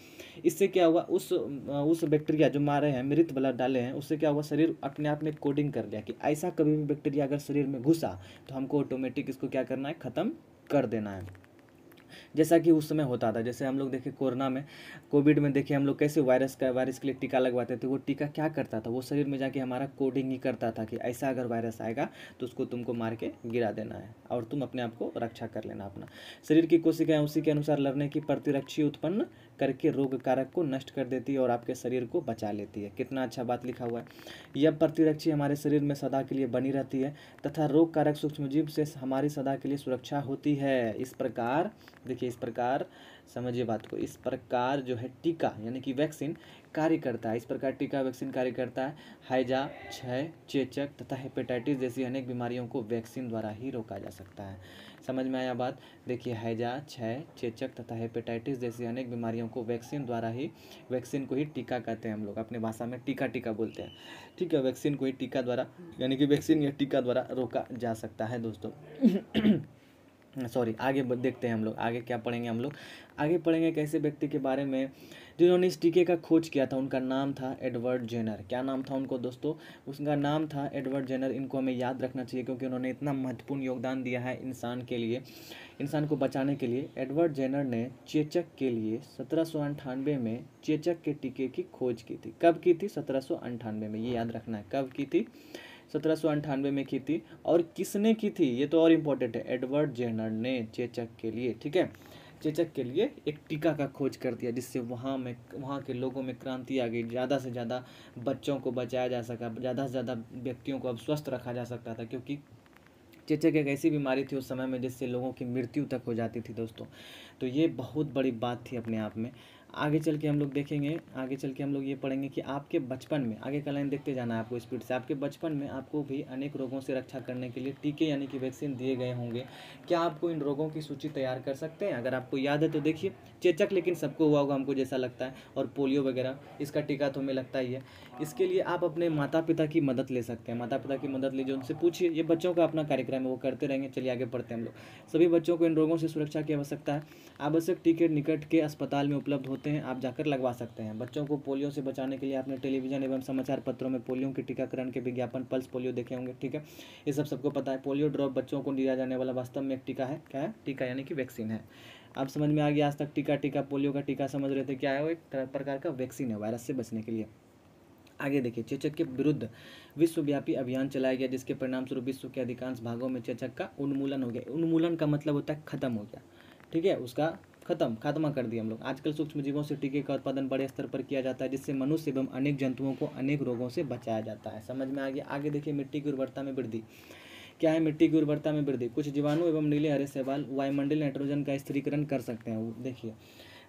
इससे क्या हुआ, उस बैक्टीरिया जो मारे हैं, मृत ब्लड डाले हैं, उससे क्या हुआ, शरीर अपने आप में कोडिंग कर लिया कि ऐसा कभी भी बैक्टीरिया अगर शरीर में घुसा तो हमको ऑटोमेटिक इसको क्या करना है, ख़त्म कर देना है। जैसा कि उस समय होता था, जैसे हम लोग देखे कोरोना में, कोविड में देखे हम लोग कैसे वायरस के लिए टीका लगवाते थे। वो टीका क्या करता था, वो शरीर में जाके हमारा कोडिंग ही करता था कि ऐसा अगर वायरस आएगा तो उसको तुमको मार के गिरा देना है और तुम अपने आप को रक्षा कर लेना अपना। शरीर की कोशिकाएं उसी के अनुसार लड़ने की प्रतिरक्षी उत्पन्न करके रोग कारक को नष्ट कर देती है और आपके शरीर को बचा लेती है। कितना अच्छा बात लिखा हुआ है। यह प्रतिरक्षी हमारे शरीर में सदा के लिए बनी रहती है तथा रोग कारक सूक्ष्मजीव से हमारी सदा के लिए सुरक्षा होती है। इस प्रकार देखिए, इस प्रकार समझिए बात को, इस प्रकार जो है टीका यानी कि वैक्सीन कार्य करता है। इस प्रकार टीका वैक्सीन कार्य करता है। हैजा, क्षय, चेचक तथा हेपेटाइटिस जैसी अनेक बीमारियों को वैक्सीन द्वारा ही रोका जा सकता है। समझ में आया बात। देखिए हैजा, क्षय, चेचक तथा हेपेटाइटिस जैसी अनेक बीमारियों को वैक्सीन द्वारा ही, वैक्सीन को ही टीका कहते हैं हम लोग अपने भाषा में, टीका टीका बोलते हैं। ठीक है, वैक्सीन को ही टीका द्वारा यानी कि वैक्सीन या टीका द्वारा रोका जा सकता है दोस्तों। सॉरी, आगे देखते हैं हम लोग, आगे क्या पढ़ेंगे हम लोग, आगे पढ़ेंगे एक ऐसे व्यक्ति के बारे में जिन्होंने इस टीके का खोज किया था। उनका नाम था एडवर्ड जेनर। क्या नाम था उनको दोस्तों, उसका नाम था एडवर्ड जेनर। इनको हमें याद रखना चाहिए क्योंकि उन्होंने इतना महत्वपूर्ण योगदान दिया है इंसान के लिए, इंसान को बचाने के लिए। एडवर्ड जेनर ने चेचक के लिए 1798 में चेचक के टीके की खोज की थी। कब की थी, 1798 में, ये याद रखना है, कब की थी, 1798 में की थी। और किसने की थी, ये तो और इम्पोर्टेंट है, एडवर्ड जेनर ने चेचक के लिए, ठीक है, चेचक के लिए एक टीका का खोज कर दिया जिससे वहाँ के लोगों में क्रांति आ गई। ज़्यादा से ज़्यादा बच्चों को बचाया जा सका, ज़्यादा से ज़्यादा व्यक्तियों को अब स्वस्थ रखा जा सकता था, क्योंकि चेचक एक ऐसी बीमारी थी उस समय में जिससे लोगों की मृत्यु तक हो जाती थी दोस्तों। तो ये बहुत बड़ी बात थी अपने आप में। आगे चल के हम लोग देखेंगे, आगे चल के हम लोग ये पढ़ेंगे कि आपके बचपन में, आगे का लाइन देखते जाना है आपको स्पीड से, आपके बचपन में आपको भी अनेक रोगों से रक्षा करने के लिए टीके यानी कि वैक्सीन दिए गए होंगे। क्या आपको इन रोगों की सूची तैयार कर सकते हैं? अगर आपको याद है तो देखिए, चेचक लेकिन सबको हुआ होगा हमको जैसा लगता है, और पोलियो वगैरह, इसका टीका तो हमें लगता ही है। इसके लिए आप अपने माता पिता की मदद ले सकते हैं, माता पिता की मदद लीजिए, उनसे पूछिए। ये बच्चों का अपना कार्यक्रम है, वो करते रहेंगे। चलिए आगे पढ़ते हैं हम लोग। सभी बच्चों को इन रोगों से सुरक्षा की आवश्यकता है। आवश्यक टीके निकट के अस्पताल में उपलब्ध होते हैं, आप जाकर लगवा सकते हैं। बच्चों को पोलियो से बचाने के लिए आपने टेलीविजन एवं समाचार पत्रों में पोलियो के टीकाकरण के विज्ञापन, पल्स पोलियो देखे होंगे, ठीक है, ये सब सबको पता है। पोलियो ड्रॉप बच्चों को दिया जाने वाला वास्तव में एक टीका है। क्या है? टीका यानी कि वैक्सीन है। आप समझ में आ गया? आज तक टीका पोलियो का टीका समझ रहे थे, क्या है वो? एक प्रकार का वैक्सीन है वायरस से बचने के लिए। आगे देखिए, चेचक के विरुद्ध विश्वव्यापी अभियान चलाया गया जिसके परिणाम स्वरूप विश्व के अधिकांश भागों में चेचक का उन्मूलन हो गया। उन्मूलन का मतलब होता है खत्म हो गया, ठीक है, उसका खात्मा कर दिया हम लोग। आजकल सूक्ष्म जीवों से टीके का उत्पादन बड़े स्तर पर किया जाता है जिससे मनुष्य एवं अनेक जंतुओं को अनेक रोगों से बचाया जाता है। समझ में आ गया? आगे देखिए, मिट्टी की उर्वरता में वृद्धि। क्या है मिट्टी की उर्वरता में वृद्धि? कुछ जीवाणु एवं नीले हरे शैवाल वायुमंडलीय नाइट्रोजन का स्थिरीकरण कर सकते हैं। देखिए,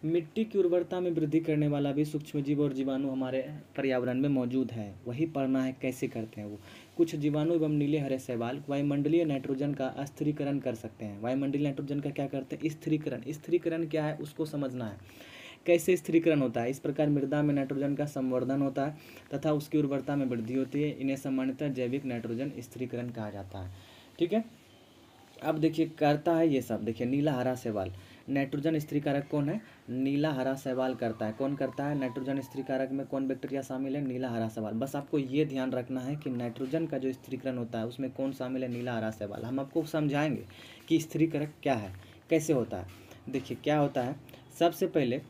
मिट्टी की उर्वरता में वृद्धि करने वाला भी सूक्ष्मजीव और जीवाणु हमारे पर्यावरण में मौजूद है। वही पढ़ना है कैसे करते हैं वो। कुछ जीवाणु एवं नीले हरे शैवाल वायुमंडलीय नाइट्रोजन का स्थिरीकरण कर सकते हैं। वायुमंडलीय नाइट्रोजन का क्या करते हैं? स्थिरीकरण। स्थिरीकरण क्या है उसको समझना है, कैसे स्थिरीकरण होता है। इस प्रकार मृदा में नाइट्रोजन का संवर्धन होता है तथा उसकी उर्वरता में वृद्धि होती है। इन्हें सामान्यतः जैविक नाइट्रोजन स्थिरीकरण कहा जाता है, ठीक है। अब देखिए, करता है ये सब। देखिए, नीला हरा शैवाल, नाइट्रोजन स्थिरीकारक कौन है? नीला हरा शैवाल करता है। कौन करता है? नाइट्रोजन स्थिरीकारक में कौन बैक्टीरिया शामिल है? नीला हरा शैवाल। बस आपको ये ध्यान रखना है कि नाइट्रोजन का जो स्थिरीकरण होता है उसमें कौन शामिल है? नीला हरा शैवाल। हम आपको समझाएंगे कि स्थिरीकारक क्या है, कैसे होता है। देखिए क्या होता है, सबसे पहले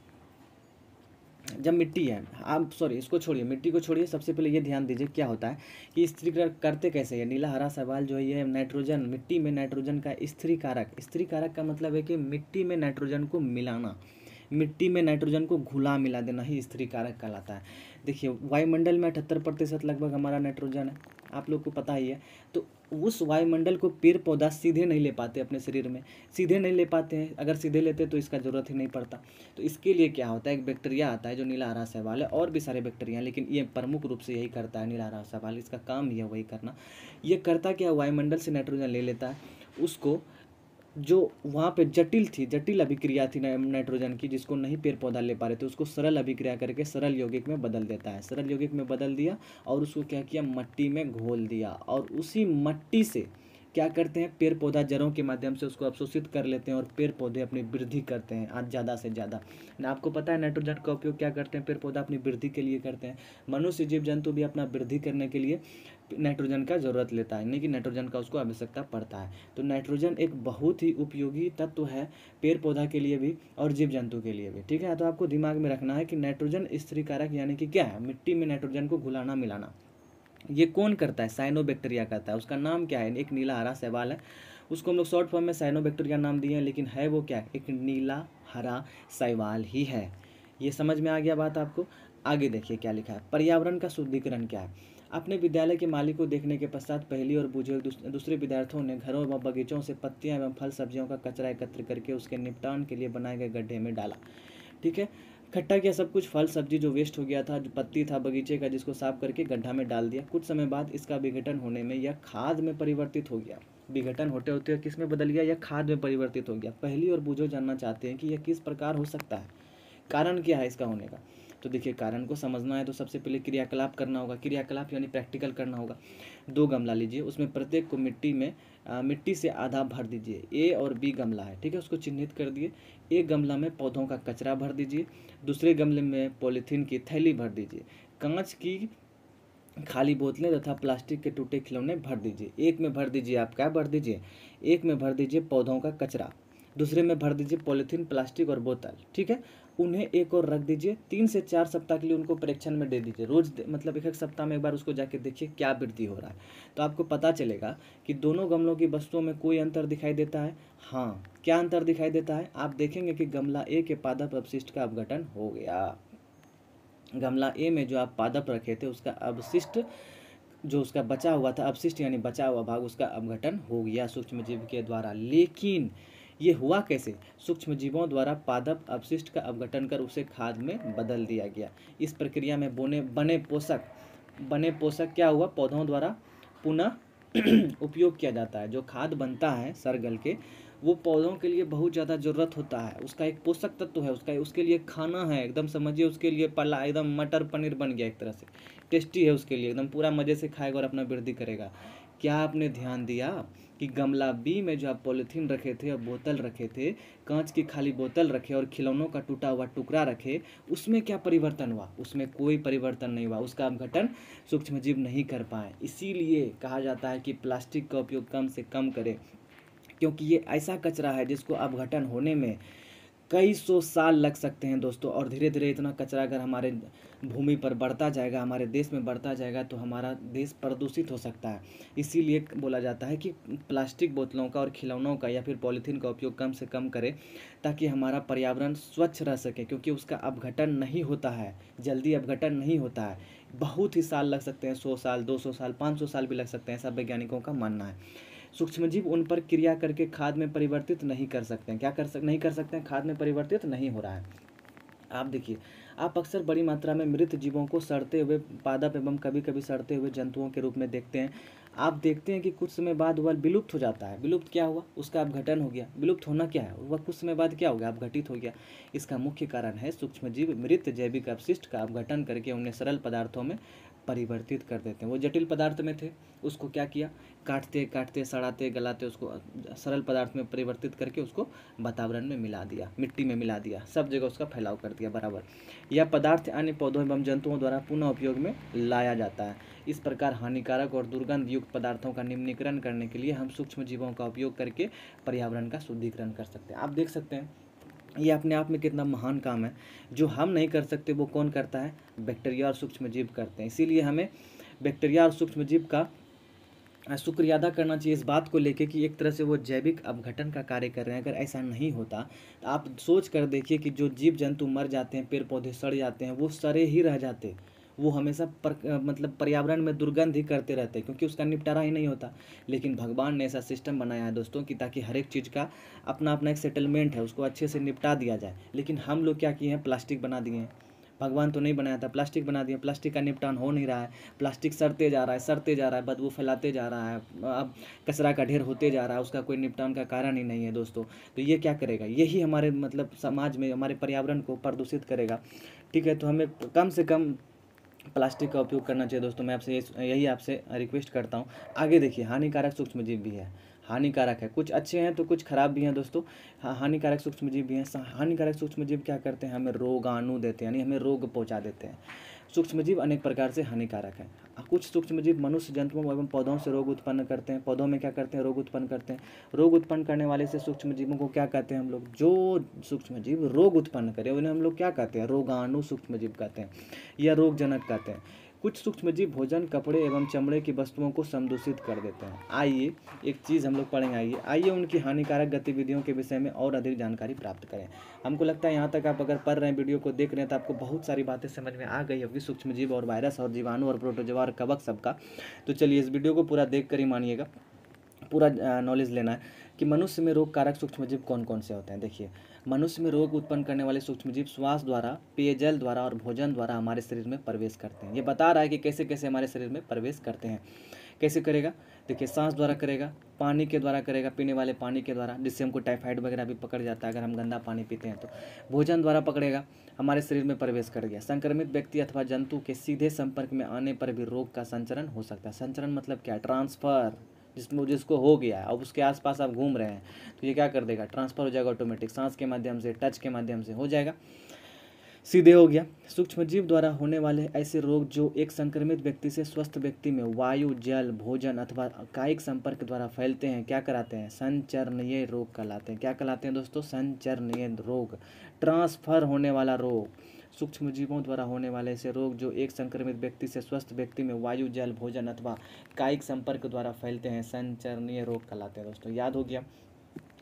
जब मिट्टी है, आप सॉरी इसको छोड़िए, मिट्टी को छोड़िए, सबसे पहले ये ध्यान दीजिए क्या होता है कि स्थिरीकरण करते कैसे हैं। नीला हरा सवाल जो है ये नाइट्रोजन, मिट्टी में नाइट्रोजन का स्थिरीकारक, स्थिरीकारक का मतलब है कि मिट्टी में नाइट्रोजन को मिलाना, मिट्टी में नाइट्रोजन को घुला मिला देना ही स्थिरीकारक कहलाता है। देखिए वायुमंडल में 78% लगभग हमारा नाइट्रोजन है, आप लोग को पता ही है। तो उस वायुमंडल को पेड़ पौधा सीधे नहीं ले पाते अपने शरीर में, सीधे नहीं ले पाते हैं, अगर सीधे लेते तो इसका ज़रूरत ही नहीं पड़ता। तो इसके लिए क्या होता है, एक बैक्टीरिया आता है जो नीला हरा शैवाल है, और भी सारे बैक्टीरिया हैं लेकिन ये प्रमुख रूप से यही करता है, नीला हरा शैवाल, इसका काम ही है वही करना। ये करता क्या, वायुमंडल से नाइट्रोजन ले लेता है, उसको जो वहाँ पे जटिल अभिक्रिया थी नाइट्रोजन की, जिसको नहीं पेड़ पौधा ले पा रहे थे, उसको सरल अभिक्रिया करके सरल यौगिक में बदल देता है, सरल यौगिक में बदल दिया और उसको क्या किया, मट्टी में घोल दिया, और उसी मट्टी से क्या करते हैं, पेड़ पौधा जड़ों के माध्यम से उसको अवशोषित कर लेते हैं और पेड़ पौधे अपनी वृद्धि करते हैं आज ज़्यादा से ज़्यादा। ना आपको पता है नाइट्रोजन का उपयोग क्या करते हैं, पेड़ पौधा अपनी वृद्धि के लिए करते हैं। मनुष्य जीव जंतु भी अपना वृद्धि करने के लिए नाइट्रोजन का ज़रूरत लेता है, नहीं कि नाइट्रोजन का उसको आवश्यकता पड़ता है। तो नाइट्रोजन एक बहुत ही उपयोगी तत्व है पेड़ पौधा के लिए भी और जीव जंतु के लिए भी, ठीक है। तो आपको दिमाग में रखना है कि नाइट्रोजन स्थिरीकारक यानी कि क्या है, मिट्टी में नाइट्रोजन को घुलाना मिलाना। ये कौन करता है, साइनोबैक्टीरिया करता है, उसका नाम क्या है, एक नीला हरा शैवाल है, उसको हम लोग शॉर्ट फॉर्म में साइनोबैक्टीरिया नाम दिए हैं, लेकिन है वो क्या है, एक नीला हरा शैवाल ही है। ये समझ में आ गया बात आपको। आगे देखिए क्या लिखा है, पर्यावरण का शुद्धिकरण क्या है। अपने विद्यालय के माली को देखने के पश्चात पहली और बुजुर्ग दूसरे विद्यार्थियों ने घरों व बगीचों से पत्तियां एवं फल सब्जियों का कचरा एकत्र करके उसके निपटान के लिए बनाए गए गड्ढे में डाला, ठीक है। इकट्ठा किया सब कुछ, फल सब्जी जो वेस्ट हो गया था, जो पत्ती था बगीचे का, जिसको साफ करके गड्ढा में डाल दिया। कुछ समय बाद इसका विघटन होने में यह खाद में परिवर्तित हो गया। विघटन होते होते किस में बदल गया, यह खाद में परिवर्तित हो गया। पहली और बूझो जानना चाहते हैं कि यह किस प्रकार हो सकता है, कारण क्या है इसका होने का। तो देखिए कारण को समझना है तो सबसे पहले क्रियाकलाप करना होगा, क्रियाकलाप यानी प्रैक्टिकल करना होगा। 2 गमला लीजिए, उसमें प्रत्येक को मिट्टी से आधा भर दीजिए, ए और बी गमला है, ठीक है, उसको चिन्हित कर दिए। एक गमला में पौधों का कचरा भर दीजिए, दूसरे गमले में पॉलीथीन की थैली भर दीजिए, कांच की खाली बोतलें तथा प्लास्टिक के टूटे खिलौने भर दीजिए। एक में भर दीजिए, आप क्या भर दीजिए, एक में भर दीजिए पौधों का कचरा, दूसरे में भर दीजिए पॉलीथीन, प्लास्टिक और बोतल, ठीक है। उन्हें एक और रख दीजिए, 3 से 4 सप्ताह के लिए उनको परीक्षण में दे दीजिए, रोज मतलब एक सप्ताह में एक बार उसको जाके देखिए क्या वृद्धि हो रहा है। तो आपको पता चलेगा कि दोनों गमलों की वस्तुओं में कोई अंतर दिखाई देता है। हाँ, क्या अंतर दिखाई देता है, आप देखेंगे कि गमला ए के पादप अपशिष्ट का अपघटन हो गया। गमला ए में जो आप पादप रखे थे उसका अवशिष्ट, जो उसका बचा हुआ था अपशिष्ट यानी बचा हुआ भाग, उसका अपघटन हो गया सूक्ष्म जीव के द्वारा। लेकिन ये हुआ कैसे, सूक्ष्म जीवों द्वारा पादप अपशिष्ट का अपघटन कर उसे खाद में बदल दिया गया। इस प्रक्रिया में बने पोषक क्या हुआ, पौधों द्वारा पुनः उपयोग किया जाता है। जो खाद बनता है सरगल के, वो पौधों के लिए बहुत ज़्यादा ज़रूरत होता है, उसका एक पोषक तत्व है, उसके लिए खाना है, एकदम समझिए उसके लिए पला एकदम मटर पनीर बन गया एक तरह से, टेस्टी है उसके लिए, एकदम पूरा मज़े से खाएगा और अपना वृद्धि करेगा। क्या आपने ध्यान दिया कि गमला बी में जो आप पॉलीथीन रखे थे और बोतल रखे थे, कांच की खाली बोतल रखे और खिलौनों का टूटा हुआ टुकड़ा रखे, उसमें क्या परिवर्तन हुआ, उसमें कोई परिवर्तन नहीं हुआ, उसका अपघटन सूक्ष्मजीव नहीं कर पाए। इसीलिए कहा जाता है कि प्लास्टिक का उपयोग कम से कम करें, क्योंकि ये ऐसा कचरा है जिसको अपघटन होने में कई 100 साल लग सकते हैं दोस्तों। और धीरे धीरे इतना कचरा अगर हमारे भूमि पर बढ़ता जाएगा, हमारे देश में बढ़ता जाएगा, तो हमारा देश प्रदूषित हो सकता है। इसीलिए बोला जाता है कि प्लास्टिक बोतलों का और खिलौनों का या फिर पॉलीथीन का उपयोग कम से कम करें, ताकि हमारा पर्यावरण स्वच्छ रह सके, क्योंकि उसका अपघटन नहीं होता है, जल्दी अपघटन नहीं होता है। बहुत ही साल लग सकते हैं, 100 साल, 200 साल, 500 साल भी लग सकते हैं, ऐसा वैज्ञानिकों का मानना है। सूक्ष्मजीव उन पर क्रिया करके खाद में परिवर्तित नहीं कर सकते हैं। नहीं कर सकते हैं, खाद में परिवर्तित नहीं हो रहा है। आप देखिए, आप अक्सर बड़ी मात्रा में मृत जीवों को सड़ते हुए पादप एवं कभी कभी सड़ते हुए जंतुओं के रूप में देखते हैं। आप देखते हैं कि कुछ समय बाद वह विलुप्त हो जाता है। विलुप्त क्या हुआ, उसका अपघटन हो गया। विलुप्त होना क्या है, वह कुछ समय बाद क्या हो गया, अपघटित हो गया। इसका मुख्य कारण है सूक्ष्मजीव मृत जैविक अपशिष्ट का अपघटन करके उन्हें सरल पदार्थों में परिवर्तित कर देते हैं। वो जटिल पदार्थ में थे, उसको क्या किया, काटते काटते सड़ाते गलाते उसको सरल पदार्थ में परिवर्तित करके उसको वातावरण में मिला दिया, मिट्टी में मिला दिया, सब जगह उसका फैलाव कर दिया बराबर। यह पदार्थ अन्य पौधों एवं जंतुओं द्वारा पुनः उपयोग में लाया जाता है। इस प्रकार हानिकारक और दुर्गंध युक्त पदार्थों का निम्नीकरण करने के लिए हम सूक्ष्म जीवों का उपयोग करके पर्यावरण का शुद्धिकरण कर सकते हैं। आप देख सकते हैं ये अपने आप में कितना महान काम है। जो हम नहीं कर सकते वो कौन करता है? बैक्टीरिया और सूक्ष्म जीव करते हैं। इसीलिए हमें बैक्टीरिया और सूक्ष्म जीव का शुक्रिया अदा करना चाहिए इस बात को लेके कि एक तरह से वो जैविक अपघटन का कार्य कर रहे हैं। अगर ऐसा नहीं होता तो आप सोच कर देखिए कि जो जीव जंतु मर जाते हैं, पेड़ पौधे सड़ जाते हैं, वो सड़े ही रह जाते, वो हमेशा मतलब पर्यावरण में दुर्गंध ही करते रहते हैं, क्योंकि उसका निपटारा ही नहीं होता। लेकिन भगवान ने ऐसा सिस्टम बनाया है दोस्तों कि ताकि हर एक चीज़ का अपना अपना एक सेटलमेंट है, उसको अच्छे से निपटा दिया जाए। लेकिन हम लोग क्या किए हैं? प्लास्टिक बना दिए हैं। भगवान तो नहीं बनाया था, प्लास्टिक बना दिया। प्लास्टिक का निपटान हो नहीं रहा है, प्लास्टिक सड़ते जा रहा है, सड़ते जा रहा है, बदबू फैलाते जा रहा है, अब कचरा का ढेर होते जा रहा है, उसका कोई निपटान का कारण ही नहीं है दोस्तों। तो ये क्या करेगा? यही हमारे मतलब समाज में हमारे पर्यावरण को प्रदूषित करेगा। ठीक है, तो हमें कम से कम प्लास्टिक का उपयोग करना चाहिए दोस्तों। मैं आपसे यही आपसे रिक्वेस्ट करता हूँ। आगे देखिए, हानिकारक सूक्ष्मजीव भी है, हानिकारक है, कुछ अच्छे हैं तो कुछ खराब भी हैं दोस्तों। हाँ, हानिकारक सूक्ष्मजीव भी हैं। हानिकारक सूक्ष्मजीव क्या करते हैं? हमें रोगाणु देते हैं, यानी हमें रोग पहुंचा देते हैं। सूक्ष्मजीव अनेक प्रकार से हानिकारक हैं। कुछ सूक्ष्मजीव मनुष्य, जंतुओं एवं पौधों से रोग उत्पन्न करते हैं। पौधों में क्या करते हैं? रोग उत्पन्न करते हैं। रोग उत्पन्न करने वाले से सूक्ष्मजीवों को क्या कहते हैं हम लोग? जो सूक्ष्मजीव रोग उत्पन्न करे उन्हें हम लोग क्या कहते हैं? रोगाणु सूक्ष्मजीव कहते हैं या रोगजनक कहते हैं। कुछ सूक्ष्मजीव भोजन, कपड़े एवं चमड़े की वस्तुओं को समदूषित कर देते हैं। आइए एक चीज़ हम लोग पढ़ेंगे। आइए उनकी हानिकारक गतिविधियों के विषय में और अधिक जानकारी प्राप्त करें। हमको लगता है यहाँ तक आप अगर पढ़ रहे हैं, वीडियो को देख रहे हैं, तो आपको बहुत सारी बातें समझ में आ गई होगी, सूक्ष्मजीव और वायरस और जीवाणु और प्रोटोजोआ और कवक सबका। तो चलिए इस वीडियो को पूरा देख कर ही मानिएगा, पूरा नॉलेज लेना है कि मनुष्य में रोग कारक सूक्ष्मजीव कौन कौन से होते हैं। देखिए, मनुष्य में रोग उत्पन्न करने वाले सूक्ष्मजीव श्वास द्वारा, पेयजल द्वारा और भोजन द्वारा हमारे शरीर में प्रवेश करते हैं। ये बता रहा है कि कैसे कैसे हमारे शरीर में प्रवेश करते हैं। कैसे करेगा? देखिए, सांस द्वारा करेगा, पानी के द्वारा करेगा, पीने वाले पानी के द्वारा, जिससे हमको टाइफाइड वगैरह भी पकड़ जाता है अगर हम गंदा पानी पीते हैं तो। भोजन द्वारा पकड़ेगा, हमारे शरीर में प्रवेश कर गया। संक्रमित व्यक्ति अथवा जंतु के सीधे संपर्क में आने पर भी रोग का संचरण हो सकता है। संचरण मतलब क्या? ट्रांसफर। जिसको हो गया है, अब उसके आसपास आप घूम रहे हैं, तो ये क्या कर देगा? ट्रांसफर हो जाएगा ऑटोमेटिक, सांस के माध्यम से, टच के माध्यम से हो जाएगा, सीधे हो गया। सूक्ष्मजीव द्वारा होने वाले ऐसे रोग जो एक संक्रमित व्यक्ति से स्वस्थ व्यक्ति में वायु, जल, भोजन अथवा कायिक संपर्क द्वारा फैलते हैं, क्या कराते हैं? संचरणीय रोग कहलाते हैं। क्या कहलाते हैं दोस्तों? संचरणीय रोग, ट्रांसफर होने वाला रोग। सूक्ष्मजीवों द्वारा होने वाले ऐसे रोग जो एक संक्रमित व्यक्ति से स्वस्थ व्यक्ति में वायु, जल, भोजन अथवा कायिक संपर्क द्वारा फैलते हैं, संचरणीय रोग कहलाते हैं दोस्तों। याद हो गया?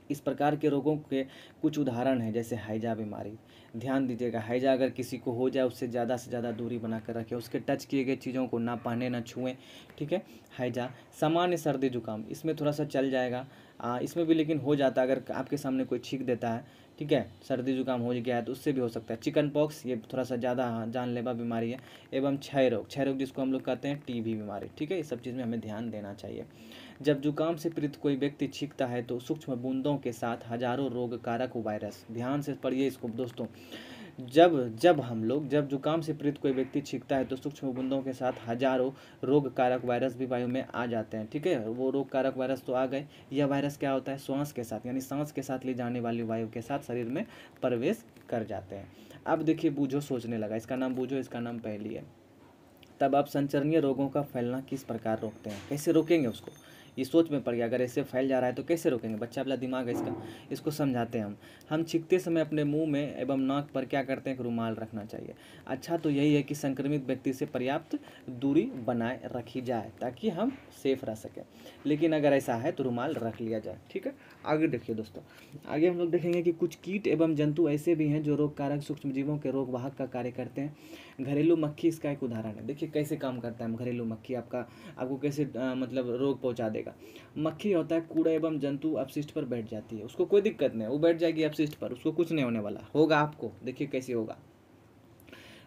इस प्रकार के रोगों के कुछ उदाहरण हैं, जैसे हैजा बीमारी। ध्यान दीजिएगा, हैजा अगर किसी को हो जाए उससे ज़्यादा दूरी बना कर रखें, उसके टच किए गए चीज़ों को ना पहने ना छुएं। ठीक है, हैजा। सामान्य सर्दी जुकाम, इसमें थोड़ा सा चल जाएगा, इसमें भी लेकिन हो जाता है अगर आपके सामने कोई छींक देता है। ठीक है, सर्दी जुकाम हो गया है तो उससे भी हो सकता है। चिकन पॉक्स, ये थोड़ा सा ज़्यादा जानलेवा बीमारी है। एवं क्षय रोग जिसको हम लोग कहते हैं टीबी बीमारी। ठीक है, ये सब चीज़ में हमें ध्यान देना चाहिए। जब जुकाम से पीड़ित कोई व्यक्ति छींकता है तो सूक्ष्म बूंदों के साथ हजारों रोग कारक वायरस, ध्यान से पढ़िए इसको दोस्तों, जब जुकाम से पीड़ित कोई व्यक्ति छींकता है तो सूक्ष्म बूंदों के साथ हजारों रोग कारक वायरस भी वायु में आ जाते हैं। ठीक है, वो रोग कारक वायरस तो आ गए। यह वायरस क्या होता है? श्वास के साथ, यानी सांस के साथ ले जाने वाली वायु के साथ शरीर में प्रवेश कर जाते हैं। अब देखिए, बूझो सोचने लगा, इसका नाम बूझो, इसका नाम पहेली है। तब आप संचरणीय रोगों का फैलना किस प्रकार रोकते हैं? कैसे रोकेंगे उसको? ये सोच में पड़ गया, अगर ऐसे फैल जा रहा है तो कैसे रोकेंगे? बच्चा वाला दिमाग है इसका, इसको समझाते हैं हम छींकते समय अपने मुंह में एवं नाक पर क्या करते हैं? एक रुमाल रखना चाहिए। अच्छा, तो यही है कि संक्रमित व्यक्ति से पर्याप्त दूरी बनाए रखी जाए ताकि हम सेफ रह सकें। लेकिन अगर ऐसा है तो रुमाल रख लिया जाए। ठीक है, आगे देखिए दोस्तों, आगे हम लोग देखेंगे कि कुछ कीट एवं जंतु ऐसे भी हैं जो रोग कारक सूक्ष्मजीवों के रोग वाहक का कार्य करते हैं। घरेलू मक्खी इसका एक उदाहरण है। देखिए कैसे काम करता है घरेलू मक्खी, आपको कैसे मतलब रोग पहुंचा देगा। मक्खी होता है कूड़ा एवं जंतु अपशिष्ट पर बैठ जाती है, उसको कोई दिक्कत नहीं, वो बैठ जाएगी अपशिष्ट पर, उसको कुछ नहीं होने वाला होगा आपको। देखिए कैसे होगा।